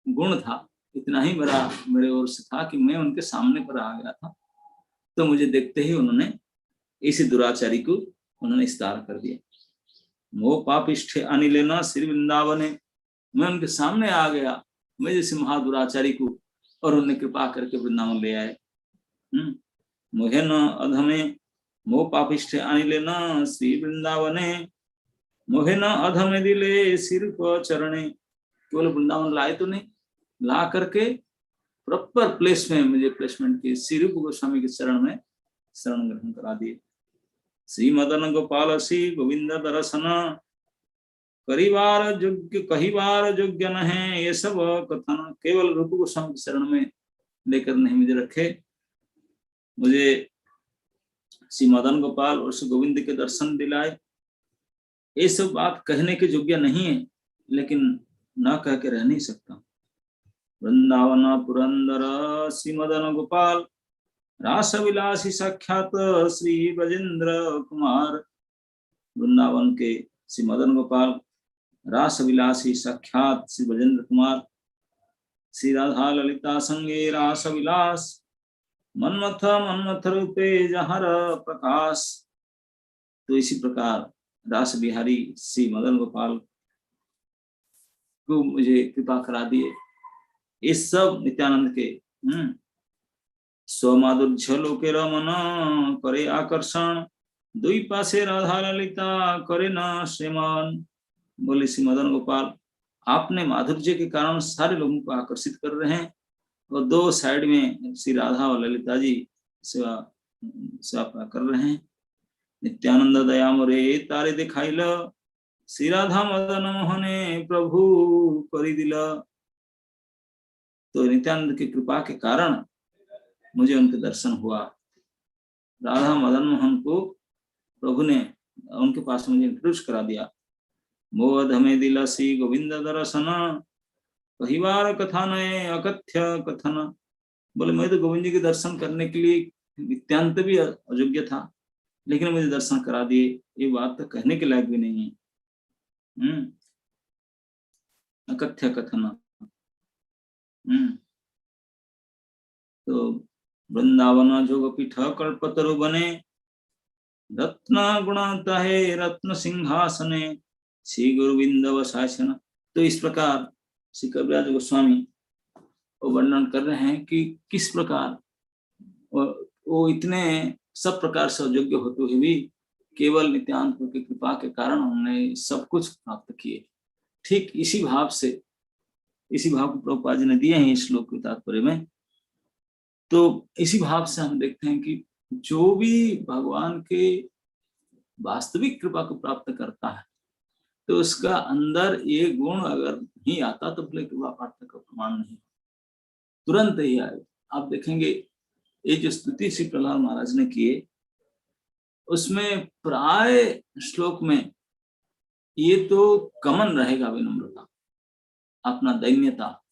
गुण था, इतना ही मेरे ओर से था कि मैं उनके सामने पर आ गया था। तो मुझे देखते ही उन्होंने इसी दुराचारी को उन्होंने स्तार कर दिया। मोह पापिष्ठे अनिलेना श्री वृंदावने, मैं उनके सामने आ गया, मैं जैसे महादुराचारी को, और उन्होंने कृपा करके वृंदावन ले आए। मोहे न अधमे मोह पापिष्ठे अनिलेना श्री वृंदावने, मोहे न अधमे दिले सिर को चरणे। केवल वृंदावन लाए तो नहीं, ला करके प्रॉपर प्लेस में मुझे प्लेसमेंट की, श्री रूप गोस्वामी के चरण में शरण ग्रहण करा दिए। श्री मदन गोपाल श्री गोविंद दर्शन, करीबार योग्य कहीबार योग्य न है ये सब कथन। केवल रूप गोस्वामी के शरण में लेकर नहीं मुझे रखे, मुझे श्री मदन गोपाल और श्री गोविंद के दर्शन दिलाए। ये सब बात कहने के योग्य नहीं है, लेकिन न कह के रह नहीं सकता। वृंदावन पुरंदर श्री मदन गोपाल, रास विलासी साक्षात श्री ब्रजेंद्र कुमार। वृंदावन के श्री मदन गोपाल, रास विलासी साक्षात श्री ब्रजेंद्र कुमार। श्री राधा ललिता संगे रास विलास, मन्मथ मन्मथ रूपे जहर प्रकाश। तो इसी प्रकार रास बिहारी श्री मदन गोपाल को मुझे कृपा करा दिए। इस सब नित्यानंद के स्वमाधुर्य लोके रमन करे आकर्षण, दुई पासे राधा ललिता करे न श्रीमान। बोले श्री मदन गोपाल, आपने माधुर्य के कारण सारे लोगों को आकर्षित कर रहे हैं, और दो साइड में श्री राधा और ललिता जी सेवा कर रहे हैं। नित्यानंद दया मोरे तारे दिखाइल, श्री राधा मदन मोहने प्रभु करी दिला। तो नित्यानंद की कृपा के कारण मुझे उनके दर्शन हुआ। राधा मदन मोहन को प्रभु ने उनके पास मुझे इंट्रोड्यूस करा दिया। मोह धमे दिलसी गोविंद दर्शन, कहीबार कथा नए अकथ्य कथन। बोले मैं तो गोविंद जी के दर्शन करने के लिए नित्यानंद भी अयोग्य था, लेकिन मुझे दर्शन करा दिए, ये बात तो कहने के लायक भी नहीं है। अकथ्य कथन। तो वृंदावन जोगपीठ कल्पतरु बने, रत्न गुणता है रत्न सिंहासने, श्री गोविंद वशासन। तो इस प्रकार श्री कविराज गोस्वामी वो वर्णन कर रहे हैं कि किस प्रकार वो इतने सब प्रकार से योग्य होते हुए भी केवल नित्यानंद की कृपा के कारण उन्होंने सब कुछ प्राप्त किए। ठीक इसी भाव से, इसी भाव को प्रभुपाद जी ने दिए हैं इस श्लोक के तात्पर्य में। तो इसी भाव से हम देखते हैं कि जो भी भगवान के वास्तविक कृपा को प्राप्त करता है, तो उसका अंदर ये गुण अगर नहीं आता तो बोले कृपा पात्र का प्रमाण नहीं, तुरंत ही आए। आप देखेंगे ये जो स्तुति श्री प्रहलाद महाराज ने किए, उसमें प्राय श्लोक में ये तो कमन रहेगा, विनम्रता, अपना दैन्यता,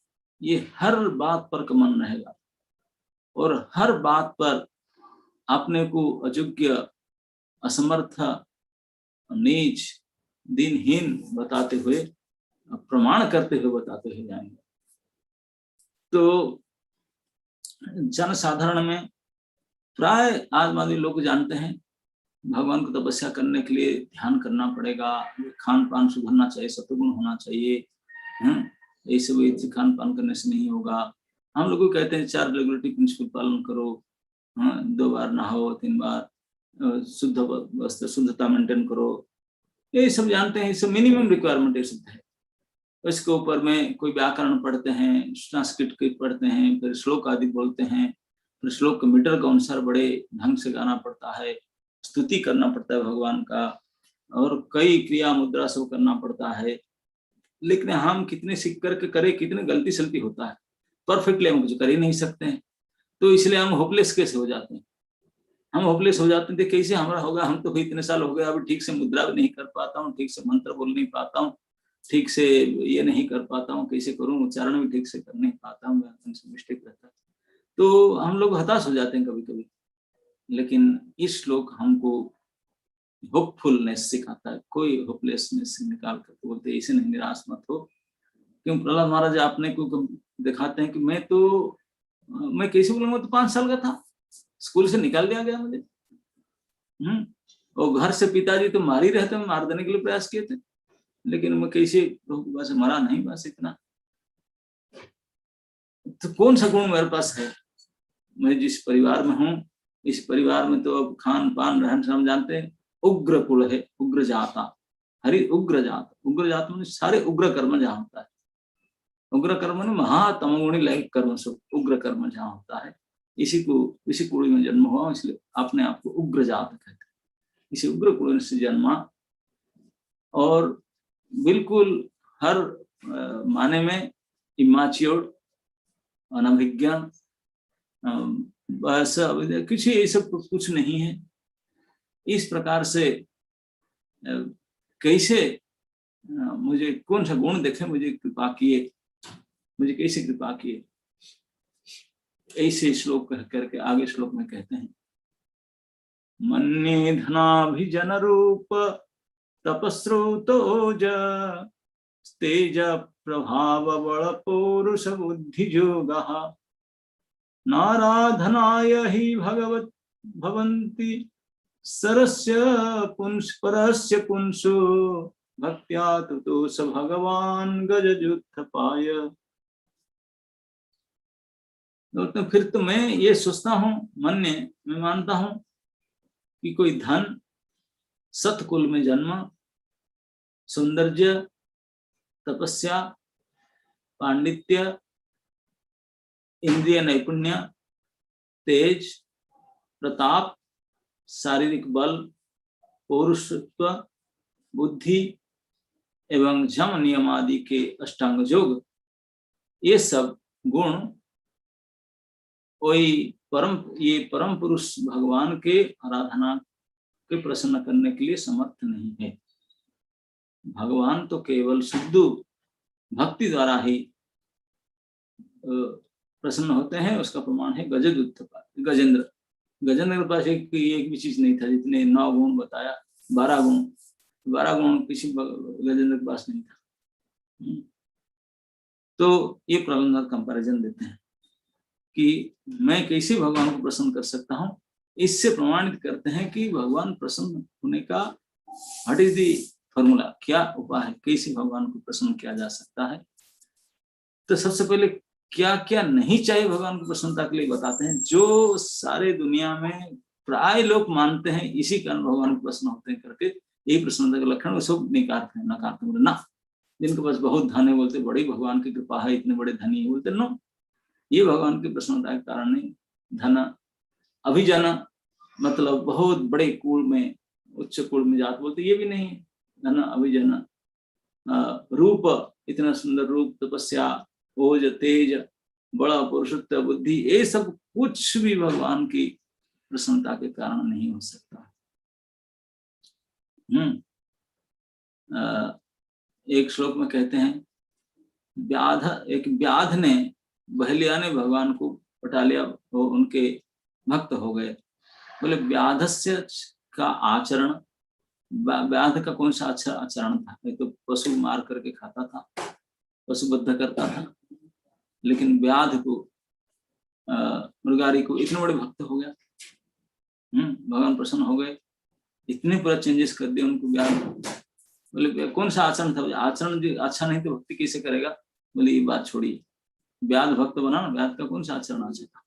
ये हर बात पर कमन रहेगा और हर बात पर अपने को अयोग्य, असमर्थ, नीच, दिनहीन बताते हुए, प्रमाण करते हुए बताते हुए जाएंगे। तो जनसाधारण में प्राय आदमी लोग जानते हैं भगवान को तपस्या करने के लिए ध्यान करना पड़ेगा, खान पान सुधरना चाहिए, सत्वगुण होना चाहिए, ये सब खान पान करने से नहीं होगा। हम लोग को कहते हैं 4 रेगुलेटरी प्रिंसिपल पालन करो, 2 बार नहाओ, 3 बार शुद्ध वस्त्र, शुद्धता मेंटेन करो, ये सब जानते हैं, ये सब मिनिमम रिक्वायरमेंट ये सब है। इसके ऊपर में कोई व्याकरण पढ़ते हैं, संस्कृत पढ़ते हैं, फिर श्लोक आदि बोलते हैं, फिर श्लोक के मीटर के अनुसार बड़े ढंग से गाना पड़ता है, स्तुति करना पड़ता है भगवान का, और कई क्रिया मुद्रा सब करना पड़ता है। लेकिन हम कितने सीख करके करें, कितने गलती सलती होता है, परफेक्टली हम कुछ कर ही नहीं सकते हैं। तो इसलिए हम होपलेस कैसे हो जाते हैं, हम होपलेस हो जाते हैं, कैसे हमारा होगा, हम तो इतने साल हो गए, अभी ठीक से मुद्रा भी नहीं कर पाता हूँ, ठीक से मंत्र बोल नहीं पाता हूँ, ठीक से ये नहीं कर पाता हूँ, कैसे करूँ, उच्चारण भी ठीक से कर नहीं पाता हूँ, मिस्टेक रहता है। तो हम लोग हताश हो जाते हैं कभी कभी। लेकिन इस श्लोक हमको होपफुलनेस सिखाता है, कोई होपलेसनेस निकाल कर तो बोलते ऐसे नहीं, निराश मत हो। क्यों प्रहलाद महाराज आपने को दिखाते हैं कि मैं कैसे बोलूंगा, तो 5 साल का था, स्कूल से निकाल दिया गया मुझे, और घर से पिताजी तो मार ही रहते, मार देने के लिए प्रयास किए थे, लेकिन मैं कैसे, बस मरा नहीं, बस इतना। तो कौन सा गुण मेरे पास है, मैं जिस परिवार में हूँ, इस परिवार में तो अब खान पान रहन सहन जानते हैं, उग्र कुल है, उग्र जाता, हरि उग्र जात, उग्र जात में सारे उग्र कर्म जहाँ होता है, उग्र कर्म में महातमोगुणी लैंगिक कर्म सब, उग्र कर्म जहाँ होता है, इसी कुल में जन्म हुआ, इसलिए अपने आप को उग्र जात कहते हैं। इसी उग्र कुल से जन्मा और बिल्कुल हर माने में इमैच्योर, अनभिज्ञ, बस कुछ ये सब कुछ नहीं है। इस प्रकार से कैसे मुझे कौन सा गुण देखे, मुझे कृपा किए, मुझे कैसे कृपा किए, ऐसे श्लोक कह करके आगे श्लोक में कहते हैं, मन्ये धनाभिजन रूप तपस्रोतोज तेज प्रभाव बल पौरुष बुद्धि जोगः नाराधनाय हि भगवत भवन्ति सरस्य पुंस परस्य पुंसो भक्त्या तुतो स भगवान गजजुत्थपाय। तो फिर तो मैं ये सोचता हूँ, मन्य मैं मानता हूँ कि कोई धन, सतकुल में जन्म, सौंदर्य, तपस्या, पांडित्य, इंद्रिय नैपुण्य, तेज, प्रताप, शारीरिक बल, पौरुषत्व, बुद्धि एवं झम नियम आदि के अष्टांग योग, ये सब गुण ये परम पुरुष भगवान के आराधना के प्रसन्न करने के लिए समर्थ नहीं है। भगवान तो केवल शुद्ध भक्ति द्वारा ही प्रसन्न होते हैं। उसका प्रमाण है गजेंद्र के पास एक भी चीज नहीं था, जितने 9 गुण बताया, 12 गुण किसी गजेंद्र के पास नहीं था। तो ये प्रबंधक कंपैरिजन देते हैं कि मैं कैसे भगवान को प्रसन्न कर सकता हूँ। इससे प्रमाणित करते हैं कि भगवान प्रसन्न होने का व्हाट इज दी फॉर्मूला, क्या उपाय है, कैसे भगवान को प्रसन्न किया जा सकता है। तो सबसे पहले क्या क्या नहीं चाहिए भगवान को प्रसन्नता के लिए बताते हैं, जो सारे दुनिया में प्राय लोग मानते हैं इसी कारण भगवान को प्रसन्न होते हैं करके, यही प्रसन्नता के लक्षण सब नकारते हैं ना। जिनके पास बहुत धन है बोलते बड़ी भगवान की कृपा है, इतने बड़े धनी है बोलते, नो, ये भगवान की प्रसन्नता के कारण नहीं। धन अभिजन मतलब बहुत बड़े कुल में, उच्च कुल में जात बोलते, ये भी नहीं है। धन अभिजन रूप, इतना सुंदर रूप, तपस्या, ओज, तेज, बड़ा पुरुषत्व, बुद्धि, ये सब कुछ भी भगवान की प्रसन्नता के कारण नहीं हो सकता। एक श्लोक में कहते हैं, एक व्याध ने, बहलिया ने भगवान को पटा लिया, वो उनके भक्त हो गए। बोले व्याधस्य का आचरण, व्याध का कौन सा अच्छा आचरण था? ये तो पशु मार करके खाता था, पशुबद्ध करता था, लेकिन व्याध को, मृगारी को इतने बड़े भक्त हो गया। भगवान प्रसन्न हो गए, इतने पूरा चेंजेस कर दिए उनको व्याध। बोले कौन सा आचरण था? आचरण जो अच्छा नहीं तो भक्ति कैसे करेगा? बोले ये बात छोड़िए, व्याध भक्त बना ना, व्याध का कौन सा आचरण अच्छा था?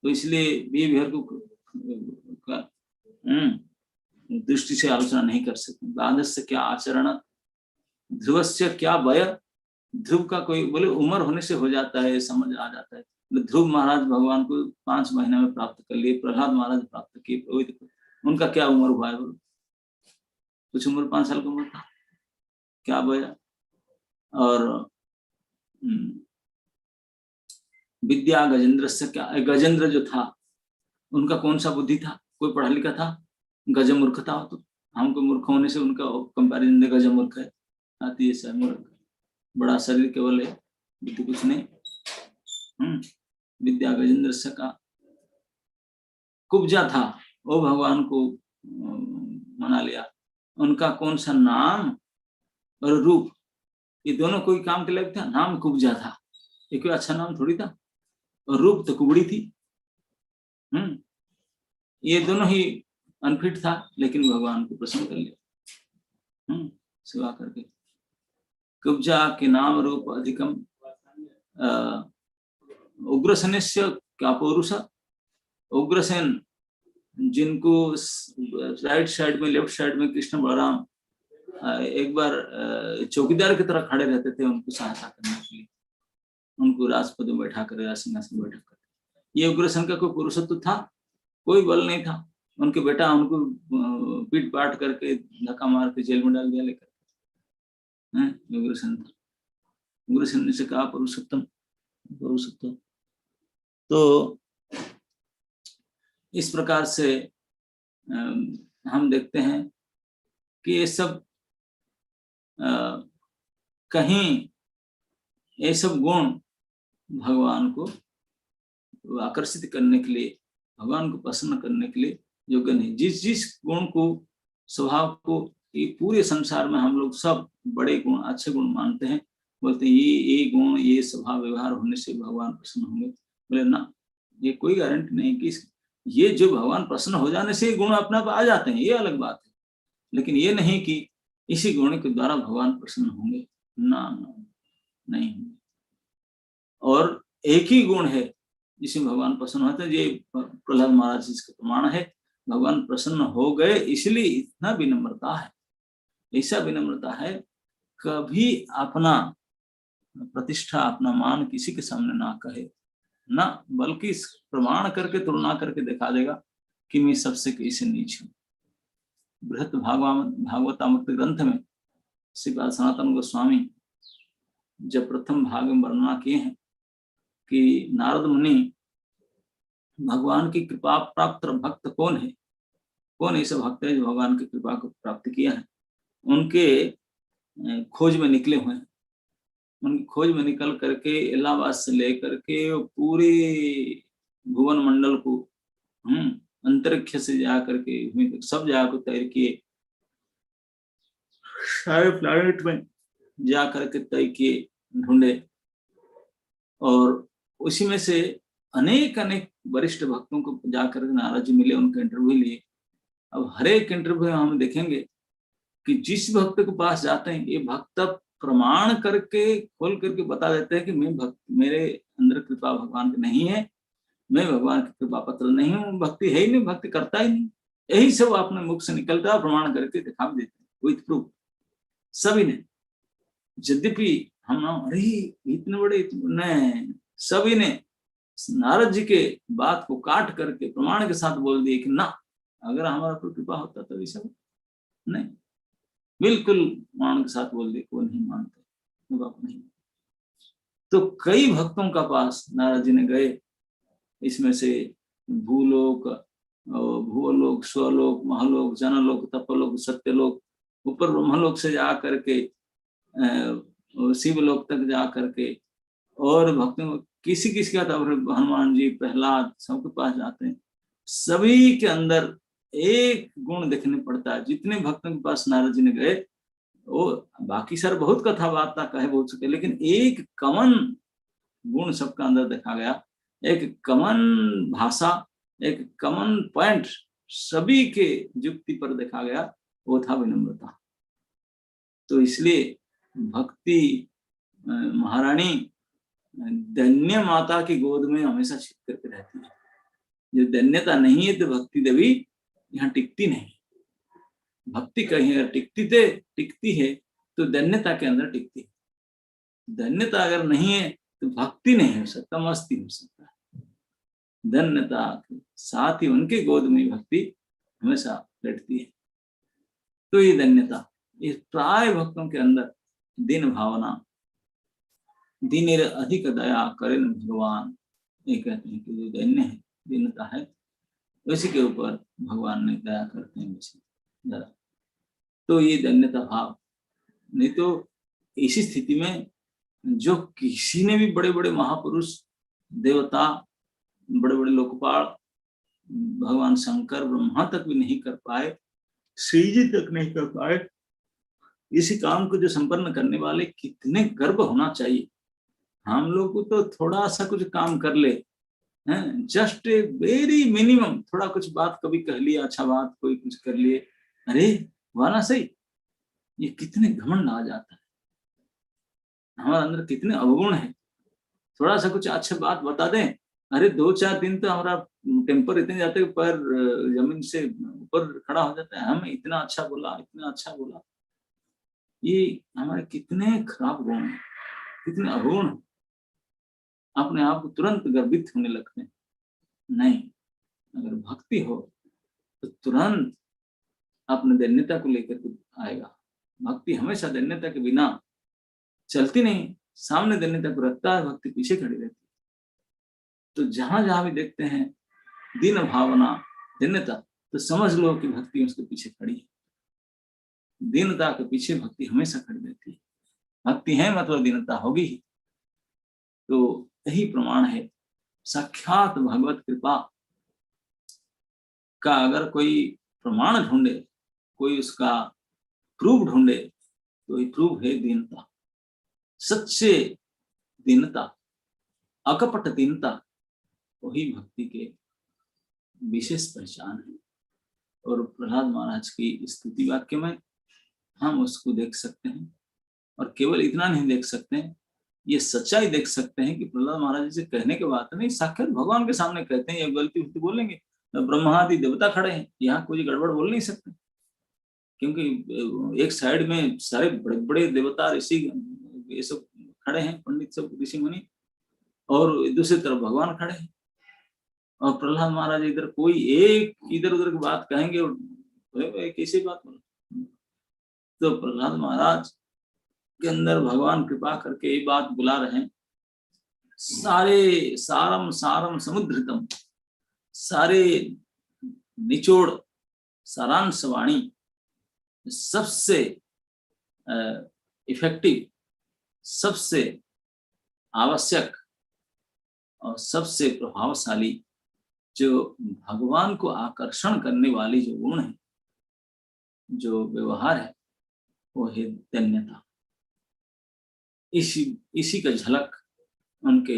तो इसलिए बिहेवियर को दृष्टि से आलोचना नहीं कर सकते। व्याधस्य क्या आचरण, ध्रुवस्य क्या वय, ध्रुव का कोई, बोले उम्र होने से हो जाता है, समझ आ जाता है। ध्रुव महाराज भगवान को 5 महीने में प्राप्त कर लिए, प्रहलाद महाराज प्राप्त किए, उनका क्या उम्र हुआ है? बोलो, कुछ उम्र 5 साल की उम्र था, क्या वय। और विद्या गजेंद्र से क्या, गजेंद्र जो था उनका कौन सा बुद्धि था? कोई पढ़ा लिखा था? गज मूर्ख था। तो हमको मूर्ख होने से उनका कंपैरिजन में गज मूर्ख है, आती है मूर्ख, बड़ा शरीर केवल है, बुद्धि कुछ नहीं। विद्या गजेंद्र से का कुब्जा था, वो भगवान को मना लिया। उनका कौन सा नाम और रूप, ये दोनों कोई काम के लायक था? नाम कुब्जा था, ये कोई अच्छा नाम थोड़ी था, और रूप तो कुबड़ी थी। ये दोनों ही अनफिट था, लेकिन भगवान को प्रसन्न कर लिया सेवा करके। कुब्जा के नाम रूप अधिकम, उग्रसेनस्य क्या पौरुष, उग्रसेन जिनको राइट साइड में, लेफ्ट साइड में कृष्ण बलराम एक बार चौकीदार की तरह खड़े रहते थे उनको सहायता करने के लिए, उनको राजपद में बैठा कर, सिंहासन में बैठा कर। ये उग्रसेन का कोई पुरुषत्व था? कोई बल नहीं था। उनके बेटा उनको पीट पाट करके धक्का मार के जेल में डाल दिया लेकर, उग्रसेन था। उग्रसेन ने से कहा पुरुषोत्तम, पुरुषोत्तम। तो इस प्रकार से हम देखते हैं कि ये सब कहीं ये सब गुण भगवान को आकर्षित करने के लिए, भगवान को प्रसन्न करने के लिए योग्य नहीं। जिस जिस गुण को, स्वभाव को ये पूरे संसार में हम लोग सब बड़े गुण, अच्छे गुण मानते हैं, बोलते हैं ये गुण, ये स्वभाव व्यवहार होने से भगवान प्रसन्न होंगे। बोले ना, ये कोई गारंटी नहीं कि ये जो भगवान प्रसन्न हो जाने से गुण अपने आप आ जाते हैं, ये अलग बात है, लेकिन ये नहीं कि इसी गुण के द्वारा भगवान प्रसन्न होंगे, ना नहीं होंगे। और एक ही गुण है जिसमें भगवान प्रसन्न होते हैं, ये प्रहलाद महाराज इसका प्रमाण है। भगवान प्रसन्न हो गए इसलिए इतना विनम्रता है, ऐसा विनम्रता है, कभी अपना प्रतिष्ठा, अपना मान किसी के सामने ना कहे, ना बल्कि प्रमाण करके, तुलना करके दिखा देगा कि मैं सबसे कैसे नीच हूं। बृहत भागवतामृत ग्रंथ में श्रीपाद सनातन गोस्वामी जब प्रथम भाग में वर्णना किए हैं कि नारद मुनि भगवान की कृपा प्राप्त भक्त कौन है, कौन ऐसा भक्त है जो भगवान की कृपा को प्राप्त किया है, उनके खोज में निकले हुए हैं। उनकी खोज में निकल करके इलाहाबाद से लेकर के पूरे भुवन मंडल को, अंतरिक्ष से जा करके सब जगह को तय किए, सारे प्लैनेट में जा करके तय किए, ढूंढे, और उसी में से अनेक अनेक वरिष्ठ भक्तों को जाकर नारद जी मिले, उनका इंटरव्यू लिए। अब हर एक इंटरव्यू हम देखेंगे कि जिस भक्त के पास जाते हैं, ये भक्त प्रमाण करके, खोल करके बता देते हैं कि मैं भक्त, मेरे अंदर कृपा भगवान की नहीं है, मैं भगवान की कृपा पात्र नहीं हूँ, भक्ति है ही नहीं, भक्ति करता ही नहीं। यही सब अपने मुख से निकलता है, प्रमाण करके दिखा भी देते हैं विथ प्रूफ सभी ने। यद्यपि हम अरे इतने बड़े, इतने सभी ने नारद जी के बात को काट करके प्रमाण के साथ बोल दिए कि ना, अगर हमारा कोई कृपा होता तो ये सब नहीं। बिल्कुल मान के साथ बोल दिया, वो नहीं मानते, वो बात नहीं। तो कई भक्तों का पास नारद जी ने गए, इसमें से भूलोक, भूलोक, स्वलोक, महलोक, जनलोक, तपलोक, सत्यलोक, ऊपर ब्रह्मलोक से जा करके शिवलोक तक जा करके, और भक्तों किसी किसी का तो हनुमान जी, प्रहलाद, सबके पास जाते हैं। सभी के अंदर एक गुण देखने पड़ता है। जितने भक्तों के पास नारद जी ने गए, वो बाकी सर बहुत कथा वार्ता कहे बोल सके, लेकिन एक कमन गुण सबका अंदर देखा गया, एक कमन भाषा, एक कमन पॉइंट सभी के युक्ति पर देखा गया, वो था विनम्रता। तो इसलिए भक्ति महारानी धन्य माता की गोद में हमेशा छिप करके रहती है। जो धन्यता नहीं है तो भक्ति देवी यहाँ टिकती नहीं। भक्ति कहीं अगर टिकती है तो धन्यता के अंदर टिकती है। धन्यता अगर नहीं है तो भक्ति नहीं हो सकता, मस्ती हो सकता है। धन्यता के साथ ही उनके गोद में भक्ति हमेशा बैठती है। तो ये धन्यता, इस प्राय भक्तों के अंदर दीन भावना, दीन अधिक दया करें भगवान, ये कहते हैं कि जो दैन्य है, दीनता है, उसी के ऊपर भगवान ने दया करते हैं वैसे जरा। तो ये धन्यता भाव, नहीं तो इसी स्थिति में जो किसी ने भी बड़े बड़े महापुरुष, देवता, बड़े बड़े लोकपाल, भगवान शंकर ब्रह्मा तक भी नहीं कर पाए, श्री जी तक नहीं कर पाए, इसी काम को जो संपन्न करने वाले कितने गर्व होना चाहिए। हम लोग को तो थोड़ा सा कुछ काम कर ले, जस्ट ए वेरी मिनिमम, थोड़ा कुछ बात कभी कह लिया, अच्छा बात कोई कुछ कर लिए, अरे वाना सही, ये कितने घमंड आ जाता है। हमारे अंदर कितने अवगुण है। थोड़ा सा कुछ अच्छा बात बता दें, अरे 2-4 दिन तो हमारा टेम्पर इतने जाते हैं, पर जमीन से ऊपर खड़ा हो जाता है, हमें इतना अच्छा बोला, इतना अच्छा बोला। ये हमारे कितने खराब गुण हैं, कितने अवगुण हैं। अपने आप को तुरंत गर्वित होने लगते हैं। नहीं, अगर भक्ति हो तो तुरंत अपने दैन्यता को लेकर के आएगा। भक्ति हमेशा दैन्यता के बिना चलती नहीं, सामने दैन्यता को रखता है, भक्ति पीछे खड़ी रहती है। तो जहां जहां भी देखते हैं दीन भावना, दैन्यता, तो समझ लो कि भक्ति उसके पीछे खड़ी है। दीनता के पीछे भक्ति हमेशा खड़ी रहती है। भक्ति है मतलब दीनता होगी ही। तो यही प्रमाण है। साक्षात भगवत कृपा का अगर कोई प्रमाण ढूंढे, कोई उसका प्रूफ ढूंढे, तो ये प्रूफ है दीनता। सच्चे दीनता, अकपट दीनता, वही भक्ति के विशेष पहचान है। और प्रहलाद महाराज की स्तुति वाक्य में हम उसको देख सकते हैं। और केवल इतना नहीं देख सकते हैं, ये सच्चाई देख सकते हैं कि प्रहलाद महाराज जी से कहने के बाद नहीं, साक्षात भगवान के सामने कहते हैं। ये गलती उलती बोलेंगे, ब्रह्मादि देवता खड़े हैं, यहाँ कोई गड़बड़ बोल नहीं सकते, क्योंकि एक साइड में सारे बड़े बड़े देवता, ऋषि, ये सब खड़े हैं, पंडित सब, ऋषि मुनि, और दूसरी तरफ भगवान खड़े हैं। और प्रहलाद महाराज इधर कोई एक इधर उधर की बात कहेंगे, कैसी बात बोल। तो प्रहलाद महाराज के अंदर भगवान कृपा करके ये बात बुला रहे हैं, सारे सारम सारम समुद्रितम, सारे निचोड़ सारांश वाणी, सबसे इफेक्टिव, सबसे आवश्यक और सबसे प्रभावशाली जो भगवान को आकर्षण करने वाली जो गुण है, जो व्यवहार है, वो है धन्यता। इसी का झलक उनके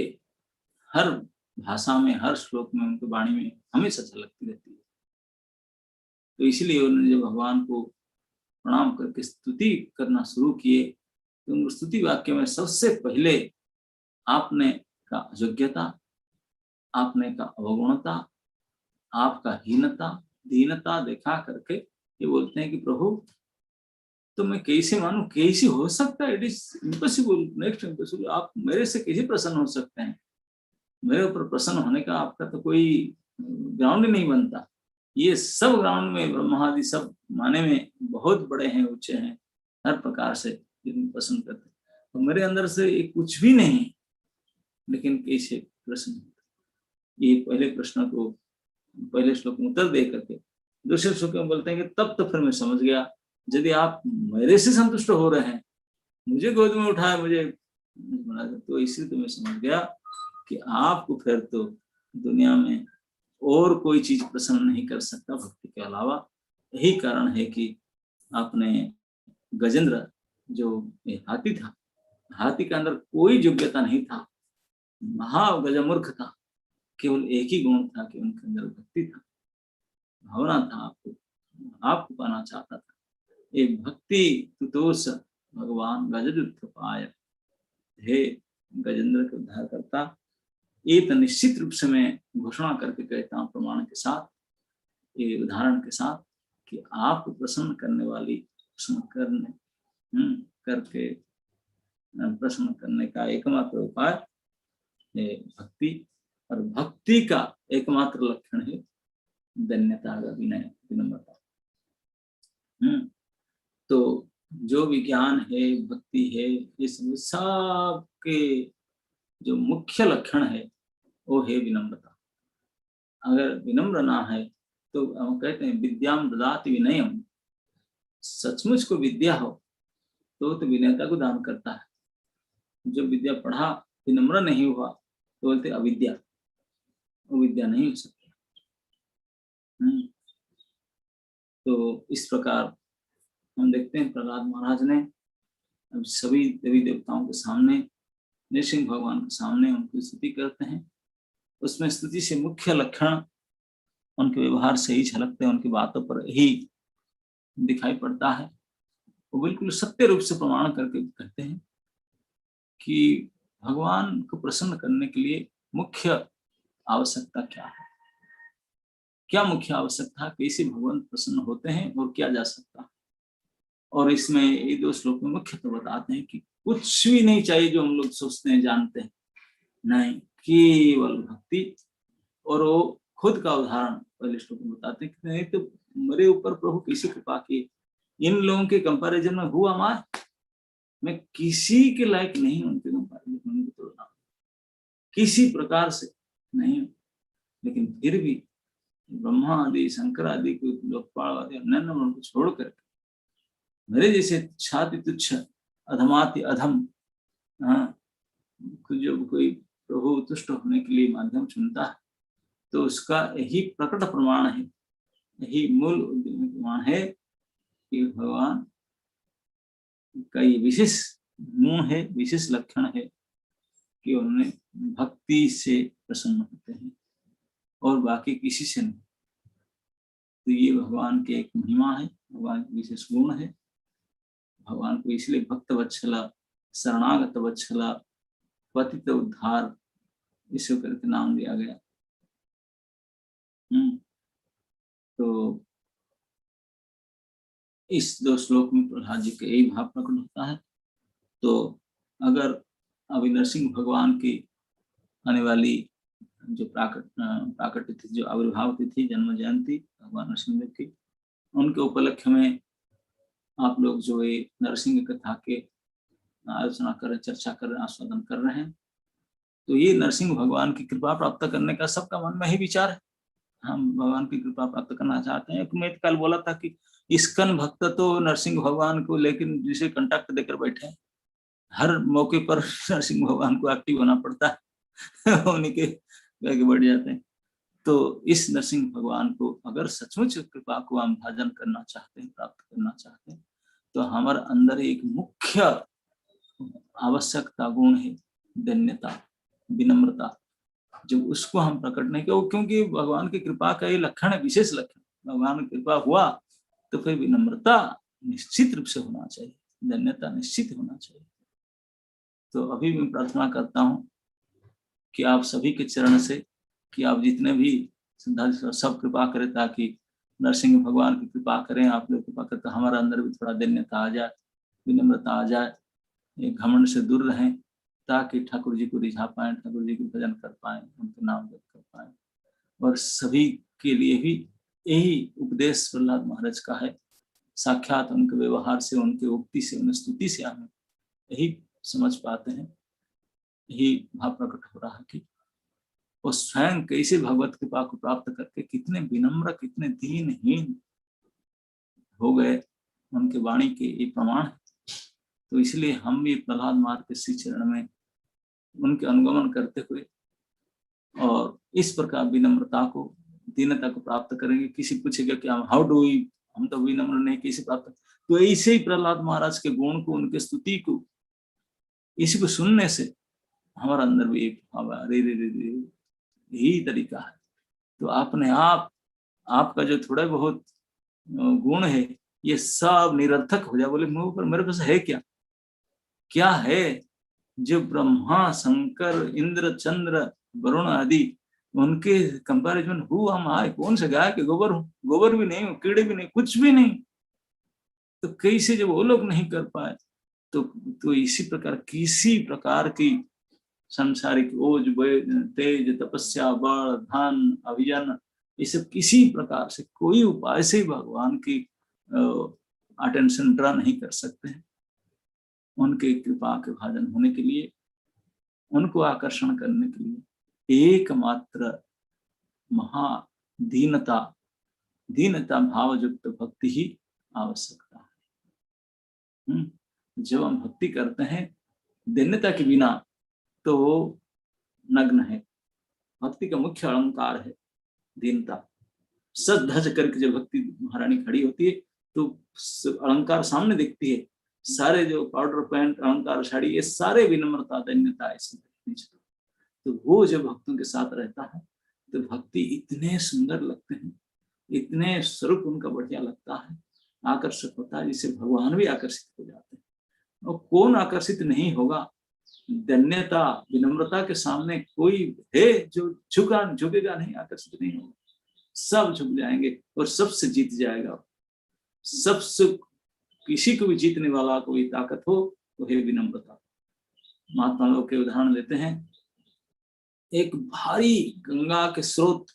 हर भाषा में, हर श्लोक में, उनके वाणी में हमेशा झलकती रहती है। तो इसलिए उन्होंने जब भगवान को प्रणाम करके स्तुति करना शुरू किए, तो उन स्तुति वाक्य में सबसे पहले आपने का अयोग्यता, आपने का अवगुणता, आपका हीनता, दीनता देखा करके ये बोलते हैं कि प्रभु तो मैं कैसे मानूं, कैसे हो सकता है, it is impossible, next impossible, आप मेरे से कैसे प्रसन्न हो सकते हैं, मेरे ऊपर प्रसन्न होने का आपका तो कोई ग्राउंड ही नहीं बनता। ये सब ग्राउंड में ब्रह्मादि सब माने में बहुत बड़े हैं, ऊंचे हैं, हर प्रकार से प्रसन्न करते। तो मेरे अंदर से ये कुछ भी नहीं, लेकिन कैसे प्रसन्न होता। ये पहले प्रश्न को, पहले श्लोक में उत्तर दे करके दूसरे श्लोक में बोलते हैं कि तब तो फिर मैं समझ गया, यदि आप मेरे से संतुष्ट हो रहे हैं, मुझे गोद में उठाया, मुझे बना, तो इसलिए तो मैं समझ गया कि आपको फिर तो दुनिया में और कोई चीज प्रसन्न नहीं कर सकता भक्ति के अलावा। यही कारण है कि आपने गजेंद्र, जो हाथी था, हाथी के अंदर कोई योग्यता नहीं था, महागजमूर्ख था, केवल एक ही गुण था कि उनके अंदर भक्ति था, भावना था, आपको पाना चाहता था। एक भक्ति तुतोष भगवान गजयुक्त पाय, हे गजेंद्र के उद्धार करता, ये तो निश्चित रूप से मैं घोषणा करके कहता हूँ प्रमाण के साथ, ये उदाहरण के साथ, कि आपको प्रसन्न करने वाली, प्रसन्न करके प्रसन्न करने का एकमात्र उपाय है भक्ति, और भक्ति का एकमात्र लक्षण है धन्यता का विनय, विनम्रता। तो जो विज्ञान है, भक्ति है, ये सब के जो मुख्य लक्षण है वो है विनम्रता। अगर विनम्र ना है तो हम कहते हैं विद्याम ददाति विनयम, सचमुच को विद्या हो तो विनयता को दान करता है। जो विद्या पढ़ा विनम्र नहीं हुआ तो बोलते अविद्या, वो विद्या नहीं हो सकती। तो इस प्रकार हम देखते हैं प्रहलाद महाराज ने अब सभी देवी देवताओं के सामने, नृसिंह भगवान के सामने उनकी स्तुति करते हैं। उसमें स्तुति से मुख्य लक्षण उनके व्यवहार से ही झलकते हैं, उनकी बातों पर ही दिखाई पड़ता है। वो बिल्कुल सत्य रूप से प्रमाण करके कहते हैं कि भगवान को प्रसन्न करने के लिए मुख्य आवश्यकता क्या है, क्या मुख्य आवश्यकता, कैसे भगवान प्रसन्न होते हैं और क्या जा सकता है। और इसमें ये दो श्लोक में मुख्य तो बताते हैं कि कुछ भी नहीं चाहिए जो हम लोग सोचते हैं, जानते हैं, नहीं, केवल भक्ति। और वो खुद का उदाहरण पहले श्लोक में बताते हैं कि नहीं तो मेरे ऊपर प्रभु कैसी कृपा की, इन लोगों के कंपैरिजन में हुआ मैं किसी के लायक नहीं, उनके कंपैरिजन में तुलना किसी प्रकार से नहीं। लेकिन फिर भी ब्रह्मा आदि, शंकर आदि को, लोकपाल आदि अन्य को छोड़ कर मेरे जैसे छाति तुच्छ अधमाति अधम जो कोई प्रभु तुष्ट होने के लिए माध्यम चुनता है, तो उसका यही प्रकट प्रमाण है, यही मूल प्रमाण है कि भगवान का ये विशेष गुण है, विशेष लक्षण है कि उन्हें भक्ति से प्रसन्न होते हैं और बाकी किसी से नहीं। तो ये भगवान की एक महिमा है, भगवान की विशेष गुण है। भगवान को इसलिए भक्त वत्सला, शरणागत वत्सला, पतित उद्धार इस करके नाम दिया गया। तो इस दो श्लोक में प्रहलाद जी का यही भाव प्रकट होता है। तो अगर अभी नरसिंह भगवान की आने वाली जो प्राकट तिथि, जो आविर्भाव तिथि, जन्म जयंती भगवान नरसिंह देव की, उनके उपलक्ष्य में आप लोग जो ये नरसिंह कथा के आलोचना कर रहे, चर्चा कर रहे, आस्वादन कर रहे हैं, तो ये नरसिंह भगवान की कृपा प्राप्त करने का सबका मन में ही विचार है। हम भगवान की कृपा प्राप्त करना चाहते हैं। मैं कल बोला था कि इस्कन भक्त तो नरसिंह भगवान को लेकिन जिसे कंटैक्ट देकर बैठे, हर मौके पर नरसिंह भगवान को एक्टिव होना पड़ता है उन्हीं के आगे बढ़ जाते हैं। तो इस नरसिंह भगवान को अगर सचमुच कृपा को हम भाजन करना चाहते हैं, प्राप्त करना चाहते हैं, तो हमारे अंदर एक मुख्य आवश्यकता गुण है धन्यता, विनम्रता। जब उसको हम प्रकट नहीं किया, क्योंकि भगवान की कृपा का ये लक्षण है, विशेष लक्षण। भगवान की कृपा हुआ तो फिर विनम्रता निश्चित रूप से होना चाहिए, धन्यता निश्चित होना चाहिए। तो अभी मैं प्रार्थना करता हूँ कि आप सभी के चरण से, कि आप जितने भी श्रद्धालु सब कृपा करें, ताकि नरसिंह भगवान की कृपा करें, आप लोग कृपा करें, तो हमारे अंदर भी थोड़ा धन्यता आ जाए, विनम्रता आ जाए, एक घमंड से दूर रहें, ताकि ठाकुर जी को रिझा पाए, ठाकुर जी को भजन कर पाए, उनके नाम जप कर पाए। और सभी के लिए भी यही उपदेश प्रहलाद महाराज का है साक्षात उनके व्यवहार से, उनके उक्ति से, उनकी स्तुति से हमें यही समझ पाते हैं, यही भाव प्रकट हो रहा है कि वो स्वयं कैसे भगवत कृपा को प्राप्त करके कितने विनम्र, कितने दीनहीन हो गए, उनके वाणी के ये प्रमाण है। तो इसलिए हम भी प्रहलाद महाराज के श्री चरण में उनके अनुगमन करते हुए और इस प्रकार विनम्रता को, दीनता को प्राप्त करेंगे। किसी पूछेगा कि हाउ डू वी, हम तो विनम्र नहीं, कैसे प्राप्त, तो ऐसे ही प्रहलाद महाराज के गुण को, उनके स्तुति को, इसी को सुनने से हमारा अंदर भी एक भाव, अरे रे रे रे, यही तरीका है। तो अपने आप आपका जो थोड़ा बहुत गुण है ये सब निरर्थक हो जाए। बोले मुंह पर मेरे पास है क्या, क्या है जो ब्रह्मा, शंकर, इंद्र, चंद्र, वरुण आदि, उनके कंपैरिजन हु हम आए, कौन से गाय के गोबर हूं, गोबर भी नहीं हूं, कीड़े भी नहीं, कुछ भी नहीं। तो कैसे जब वो लोग नहीं कर पाए, तो इसी प्रकार किसी प्रकार की सांसारिक ओज, तेज, तपस्या, बल, धन, अभिजन, ये सब किसी प्रकार से, कोई उपाय से भगवान की अटेंशन ड्रा नहीं कर सकते हैं। उनके कृपा के भाजन होने के लिए, उनको आकर्षण करने के लिए एकमात्र महादीनता, दीनता भावयुक्त भक्ति ही आवश्यकता है। जब हम भक्ति करते हैं दीनता के बिना तो वो नग्न है। भक्ति का मुख्य अलंकार है दीनता। सज धज करके जब भक्ति महारानी खड़ी होती है तो अलंकार सामने दिखती है, सारे जो पाउडर पैंट, अलंकार, साड़ी, ये सारे विनम्रता, दैन्यता ऐसे। तो वो जब भक्तों के साथ रहता है तो भक्ति इतने सुंदर लगते हैं, इतने स्वरूप उनका बढ़िया लगता है, आकर्षक होता है, जिससे भगवान भी आकर्षित हो जाते हैं। और कौन आकर्षित नहीं होगा? धन्यता, विनम्रता के सामने कोई है जो झुकेगा नहीं, आकर्षित नहीं होगा। सब झुक जाएंगे और सबसे जीत जाएगा। सबसे किसी को भी जीतने वाला कोई ताकत हो तो है विनम्रता। महात्मा लोग के उदाहरण लेते हैं। एक भारी गंगा के स्रोत,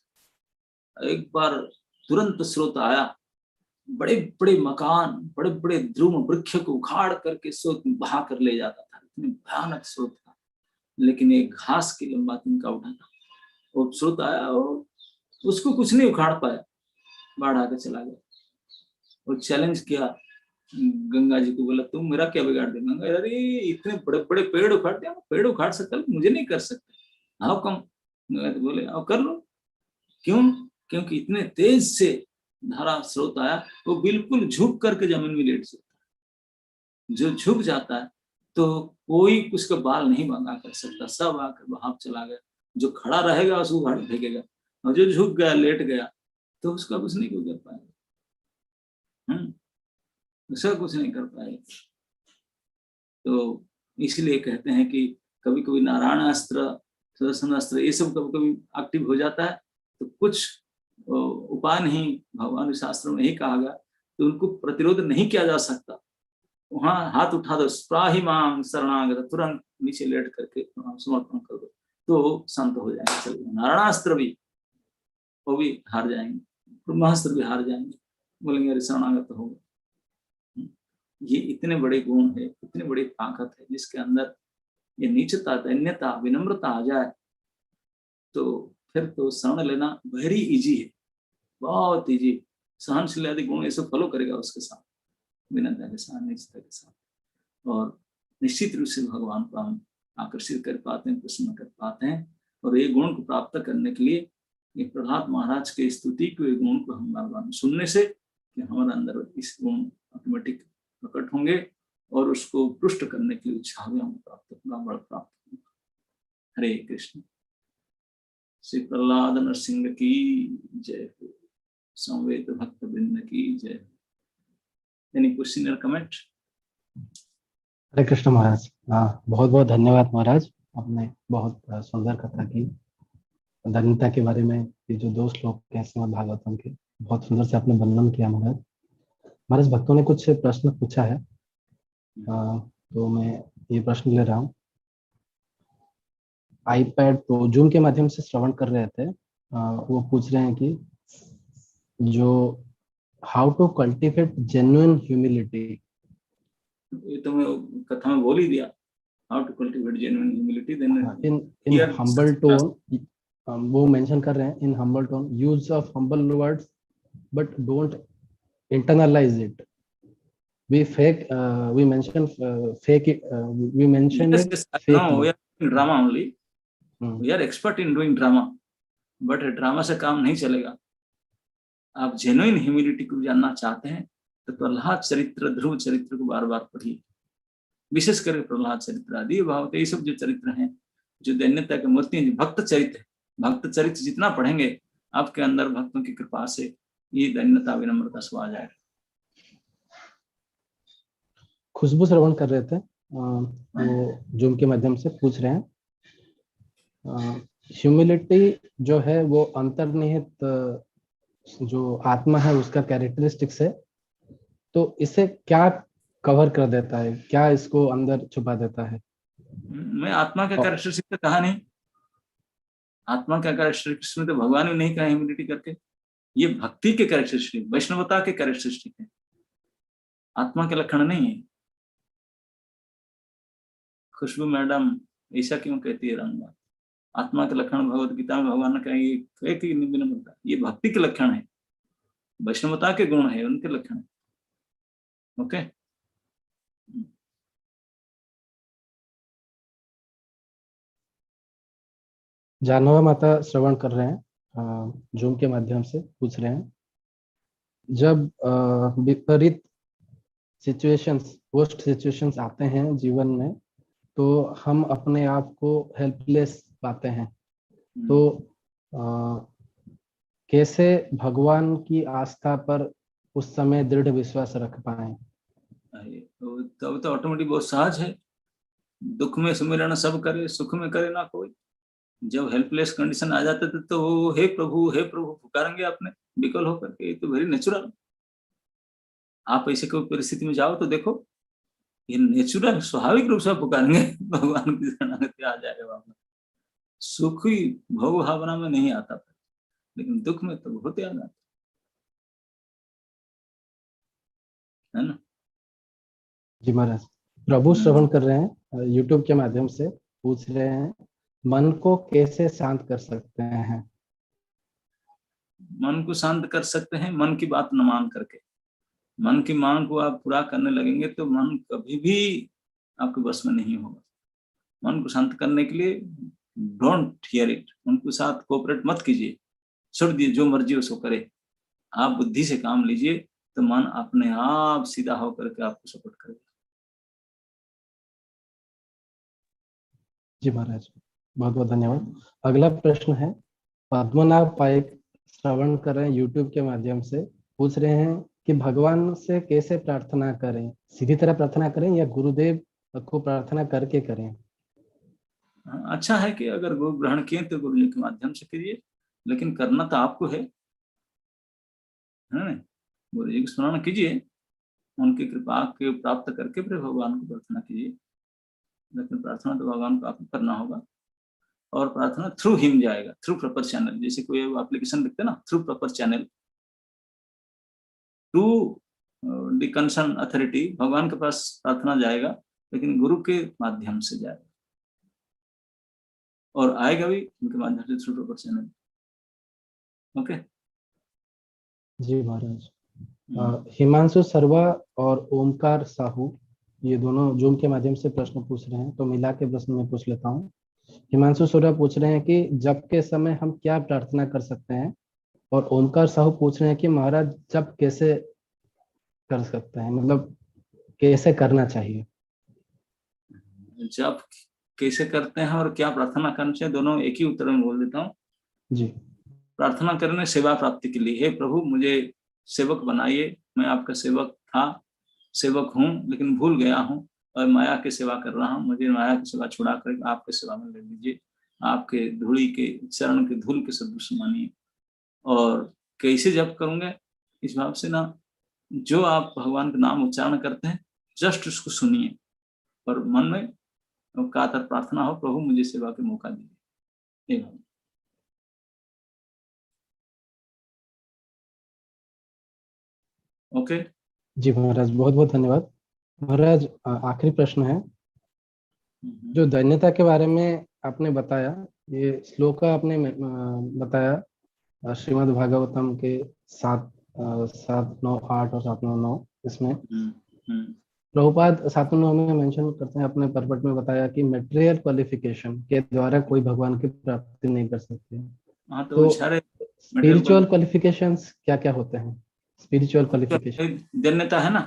एक बार तुरंत स्रोत आया, बड़े बड़े मकान, बड़े बड़े ध्रुव वृक्ष को उखाड़ करके स्रोत बहा कर ले जाता था। इतनी भयानक स्रोत था, लेकिन एक घास की लंबा तिनका उठा था। वो स्रोत आया और उसको कुछ नहीं उखाड़ पाया, बाढ़ आके चला गया। और चैलेंज किया गंगा जी को, बोला तुम मेरा क्या बिगाड़ देंगे? गंगा, अरे इतने बड़े बड़े पेड़ उखाड़ दिया, पेड़ उखाड़ सकता, मुझे नहीं कर सकते, हाउ कम? तो बोले आओ कर लो। क्यों? क्योंकि इतने तेज से धारा स्रोत आया, वो बिल्कुल झुक करके जमीन में लेट जाता है। जो झुक जाता है तो कोई उसका बाल नहीं भंगा कर सकता, सब आकर बहाव चला गया। जो खड़ा रहेगा उसको उखाड़ फेंकेगा, और जो झुक गया, लेट गया, तो उसका कुछ नहीं कर पाएगा। उसका कुछ नहीं कर पाएगा। तो इसलिए कहते हैं कि कभी कभी नारायण अस्त्र, सुदर्शन अस्त्र, ये सब कभी कभी एक्टिव हो जाता है, तो कुछ उपाय नहीं, भगवान शास्त्रों में ही कहा गया, तो उनको प्रतिरोध नहीं किया जा सकता। वहां हाथ उठा दो, स्प्राहि मां शरणागत, तुरंत नीचे लेट करके समर्पण कर दो, तो शांत हो जाएंगे, चल नारायणास्त्र भी वो भी हार जाएंगे, ब्रह्मास्त्र भी हार जाएंगे, बोलेंगे अरे शरणागत होगा। ये इतने बड़े गुण है, इतनी बड़ी ताकत है, जिसके अंदर ये नीचता, दैन्यता, विनम्रता आ जाए तो फिर तो शरण लेना वेरी इजी है, बहुत इजी। सहनशील आदि गुण ये सब फॉलो करेगा उसके साथ, विनम्रता के साथ, निश्चित के साथ, और निश्चित रूप से भगवान को हम आकर्षित कर पाते हैं, प्रसन्न कर पाते हैं। और ये गुण को प्राप्त करने के लिए ये प्रहलाद महाराज के स्तुति को, ये गुण को हम बार सुनने से कि हमारे अंदर इस गुण ऑटोमेटिक प्रकट होंगे और उसको पुष्ट करने के लिए उत्साह भी हम प्राप्त होगा। हरे कृष्ण। श्री प्रहलाद नरसिंह की जय हो, संवेद भक्त वृंद की जय। एनी क्वेश्चन और कमेंट? हरे कृष्ण महाराज। बहुत बहुत धन्यवाद महाराज, आपने बहुत सुंदर कथा की। धन्यता के बारे में ये जो 2 श्लोक हैं श्रीमद् भागवतम के, बहुत सुंदर से आपने वर्णन किया महाराज। महाराज, भक्तों ने कुछ प्रश्न पूछा है, तो मैं ये प्रश्न ले रहा हूँ। आईपैड प्रो जूम के माध्यम से श्रवण कर रहे थे, वो पूछ रहे हैं कि जो how to cultivate genuine humility. ये तो मैं कथा में बोल ही दिया, how to cultivate genuine humility. Then in humble tone, वो मेंशन कर रहे हैं, in humble tone, use of humble words but don't internalize it. We mention fake it, we mention yes, it yes, I know we fakely. are doing drama only, Hmm. we are expert in doing drama, but drama से काम नहीं चलेगा। आप genuine humility को जानना चाहते हैं तो प्रहलाद चरित्र, ध्रुव चरित्र को बार बार पढ़िए, विशेष करके प्रहलाद चरित्र आदि भाव, ये सब जो चरित्र हैं, जो दैन्यता की मूर्ति हैं, भक्त चरित्र, भक्त चरित्र जितना पढ़ेंगे आपके अंदर भक्तों की कृपा से ये दैन्यता विनम्रता सब आ जाएगा। खुशबू श्रवण कर रहे थे, वो जूम के माध्यम से पूछ रहे हैं, ह्यूमिलिटी जो है वो अंतर्निहित जो आत्मा है उसका कैरेक्टरिस्टिक्स है, तो इसे क्या कवर कर देता है, क्या इसको अंदर छुपा देता है? मैं आत्मा का कैरेक्टरिस्टिक तो कहा नहीं, आत्मा का कैरेक्टरिस्टिक में तो भगवान ने नहीं कहा ह्यूमिलिटी करके, ये भक्ति के कैरेक्टरिस्टिक, वैष्णवता के कैरेक्टरिस्टिक है, आत्मा के लक्षण नहीं है। खुशबू मैडम ऐसा क्यों कहती है रंगा? आत्मा के लक्षण भगवत गीता में भगवान ने कहा ये कि विनम्रता, ये भक्ति के लक्षण है, वैष्णवता के गुण है, उनके लक्षण है। ओके, जानवा माता श्रवण कर रहे हैं, जूम के माध्यम से पूछ रहे हैं, जब विपरीत सिचुएशंस, वर्स्ट सिचुएशंस आते हैं जीवन में, तो हम अपने आप को हेल्पलेस पाते हैं, तो कैसे भगवान की आस्था पर उस समय दृढ़ विश्वास रख पाए? तो ऑटोमेटिक बहुत सहज है, दुख में सुमिरन सब करे, सुख में करे ना कोई। जब हेल्पलेस कंडीशन आ जाते थे तो वो हे प्रभु पुकारेंगे आपने विकल होकर के, ये तो वेरी नेचुरल। आप ऐसे कोई परिस्थिति में जाओ तो देखो, ये नेचुरल स्वाभाविक रूप से पुकारेंगे भगवान की शरणागति आ जाएगा वापस। सुख ही भोग भावना में नहीं आता था, लेकिन दुख में तो बहुत याद आता है ना। जी महाराज, प्रभु श्रवण कर रहे हैं, यूट्यूब के माध्यम से पूछ रहे हैं, मन को कैसे शांत कर सकते हैं? मन को शांत कर सकते हैं मन की बात न मान करके। मन की मांग को आप पूरा करने लगेंगे तो मन कभी भी आपके बस में नहीं होगा। मन को शांत करने के लिए डोंट हियर इट, उनके साथ कोऑपरेट मत कीजिए, छोड़ दिए, जो मर्जी उसको करे। आप बुद्धि से काम लीजिए तो मन अपने आप सीधा होकर के आपको सपोर्ट करेगा। जी महाराज, बहुत बहुत धन्यवाद। अगला प्रश्न है, पद्मनाभ पाइक श्रवण कर रहे हैं यूट्यूब के माध्यम से, पूछ रहे हैं कि भगवान से कैसे प्रार्थना करें, सीधी तरह प्रार्थना करें या गुरुदेव को प्रार्थना करके करें? अच्छा है कि अगर गुरु ग्रहण किए तो गुरु जी के माध्यम से कीजिए, लेकिन करना तो आपको है ना। गुरु जी की स्मरण कीजिए, उनकी कृपा के प्राप्त करके फिर भगवान को प्रार्थना कीजिए, लेकिन प्रार्थना तो भगवान को आपको करना होगा। और प्रार्थना थ्रू हिम जाएगा, थ्रू प्रॉपर चैनल। जैसे कोई एप्लीकेशन लिखते हैं ना, through proper channel to the concern authority, भगवान के पास प्रार्थना जाएगा, लेकिन गुरु के माध्यम से जाएगा, और आएगा भी उनके माध्यम से, थ्रू प्रॉपर चैनल। ओके जी महाराज, हिमांशु सर्वा और ओमकार साहू, ये दोनों जूम के माध्यम से प्रश्न पूछ रहे हैं, तो मिला के प्रश्न में पूछ लेता हूँ। हिमांशु सर्वा पूछ रहे हैं कि जप के समय हम क्या प्रार्थना कर सकते हैं, और ओमकार साहू पूछ रहे हैं कि महाराज जप कैसे कर सकते हैं, मतलब कैसे करना चाहिए? जप कैसे करते हैं और क्या प्रार्थना करना चाहिए, दोनों एक ही उत्तर में बोल देता हूँ जी। प्रार्थना करने सेवा प्राप्ति के लिए, हे प्रभु मुझे सेवक बनाइए, मैं आपका सेवक था, सेवक हूँ, लेकिन भूल गया हूँ और माया की सेवा कर रहा हूँ, मुझे माया की सेवा छुड़ा कर आपके सेवा में ले लीजिए, आपके धूली के चरण के धूल के सदृश मानिए। और कैसे जप करूंगे, इस भाव से ना, जो आप भगवान का नाम उच्चारण करते हैं जस्ट उसको सुनिए, और मन में कातर प्रार्थना हो, प्रभु मुझे सेवा के मौका दीजिए। ओके। जी महाराज, बहुत बहुत धन्यवाद। महाराज, आखिरी प्रश्न है। जो दैन्यता के बारे में आपने बताया, ये श्लोक आपने बताया श्रीमद् भागवतम के 7, 9, 8 और 7, 9, 9 इसमें प्रभुपाद 7, 9 में मेंशन करते हैं, अपने परपट में बताया कि मटेरियल क्वालिफिकेशन के द्वारा कोई भगवान की प्राप्ति नहीं कर सकते। हाँ, तो तो सारे स्पिरिचुअल क्वालिफिकेशंस क्या क्या होते हैं? स्पिरिचुअल क्वालिफिकेशन दैन्यता है ना,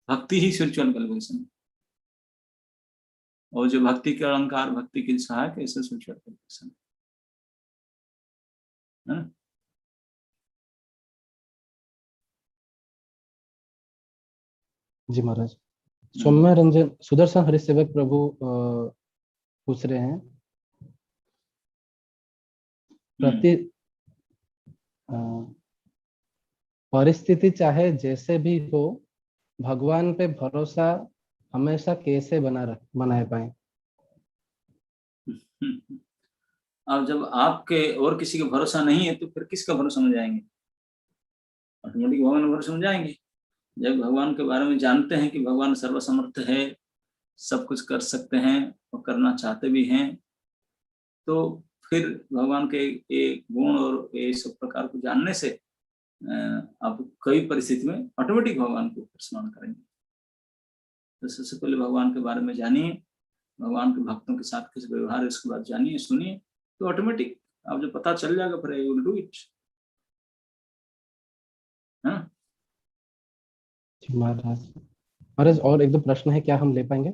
भक्ति ही स्पिरिचुअल क्वालिफिकेशन, और जो भक्ति के अलंकार, भक्ति के सहायक, ऐसे स्पिरिचुअल क्वालिफिकेशन है ना। जी महाराज। सौम्य रंजन सुदर्शन हरिसेवक प्रभु पूछ रहे हैं, प्रति परिस्थिति चाहे जैसे भी हो, भगवान पे भरोसा हमेशा कैसे बनाए पाए? अब जब आपके और किसी का भरोसा नहीं है तो फिर किसका भरोसा में जाएंगे? ऑटोमेटिक भगवान का भरोसा में जाएंगे। जब भगवान के बारे में जानते हैं कि भगवान सर्वसमर्थ है, सब कुछ कर सकते हैं और करना चाहते भी हैं, तो फिर भगवान के ये गुण और ये सब प्रकार को जानने से आप कई परिस्थिति में ऑटोमेटिक भगवान को स्मरण करेंगे। तो सबसे पहले भगवान के बारे में जानिए, भगवान के भक्तों के साथ कैसे व्यवहार है उसके बाद जानिए, सुनिए, तो ऑटोमेटिक आप जो पता चल जाएगा, फिर यू विल डू इट। हाँ महाराज, महाराज और एक दो प्रश्न है, क्या हम ले पाएंगे?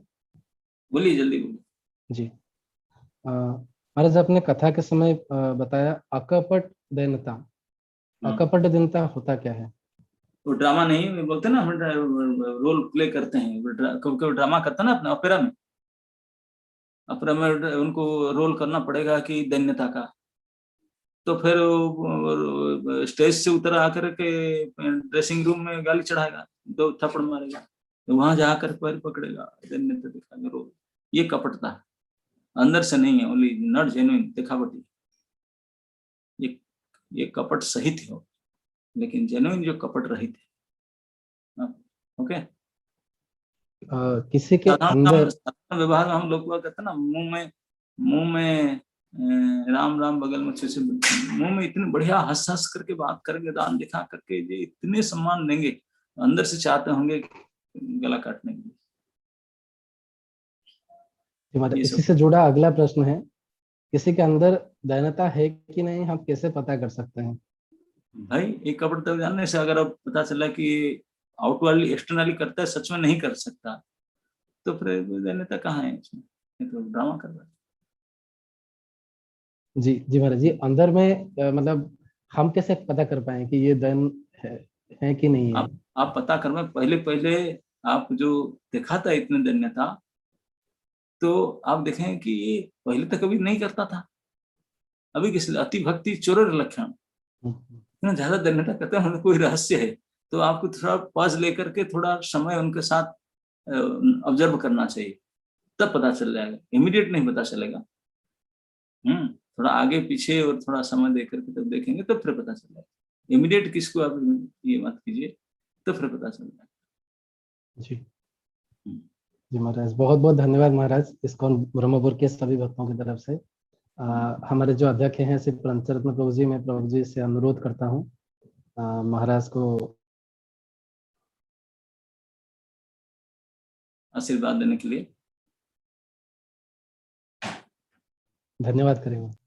बोलिए, जल्दी बोलिए। जी महाराज, आपने कथा के समय बताया अकपट दीनता। अकपट दीनता होता क्या है? वो ड्रामा नहीं बोलते ना, हम रोल प्ले करते हैं, कभी ड्रामा करते हैं ना अपने ओपेरा में। ओपेरा में उनको रोल करना पड़ेगा कि दैन्यता का, तो फिर स्टेज से उतर आकर के ड्रेसिंग रूम में गाली चढ़ाएगा, 2 थप्पड़ मारेगा, तो वहां जाकर पैर पकड़ेगा, दैन्यता दिखाएगा रोल। ये कपटता है, अंदर से नहीं है, ओनली नॉट जेन्युइन, दिखावटी। ये कपट सहित है, लेकिन जेन्युइन जो कपट रहित है। ओके। किसी के अंदर साधारण व्यवहार में हम लोग कहते हैं ना, मुंह में राम राम बगल में से मुंह में इतने बढ़िया हंस हंस करके बात करेंगे, दान दिखा करके ये इतने सम्मान देंगे, अंदर से चाहते होंगे गला काटने के लिए। इसी से जुड़ा अगला प्रश्न है, किसी के अंदर दैनता है कि नहीं, हम कैसे पता कर सकते हैं? भाई, एक कपट तक जानने से अगर अब पता चला कि आउटवर्डली एक्सटर्नली करता है, सच में नहीं कर सकता, तो फिर दैन्यता कहाँ है इसमें? ये तो ड्रामा कर रहा है। जी जी महाराज जी, अंदर में मतलब हम कैसे पता कर पाए कि ये दैन है कि नहीं है? आप पता करवाएं, पहले आप जो देखा था इतने दैन्यता, तो आप देखें कि ये पहले तो कभी नहीं करता था, अभी किस अति भक्ति चोर लक्षण, इतना ज्यादा दैन्यता करते हैं, कोई रहस्य है। तो आपको थोड़ा पॉज लेकर के थोड़ा समय उनके साथ ऑब्जर्व करना चाहिए, तब पता चल जाएगा, इमीडिएट नहीं पता चलेगा। थोड़ा आगे पीछे और थोड़ा समय दे करके तब देखेंगे, तब फिर पता चल जाएगा। इमीडिएट किसको आप ये मत कीजिए, तो फिर पता चल जाएगा। जी जी महाराज, बहुत बहुत धन्यवाद महाराज, इस्कॉन ब्रह्मपुर के सभी भक्तों की तरफ से। हमारे जो अध्यक्ष हैं श्री पंचरत्न प्रभु जी, मैं प्रभु जी से अनुरोध करता हूँ महाराज को आशीर्वाद देने के लिए धन्यवाद करेंगे।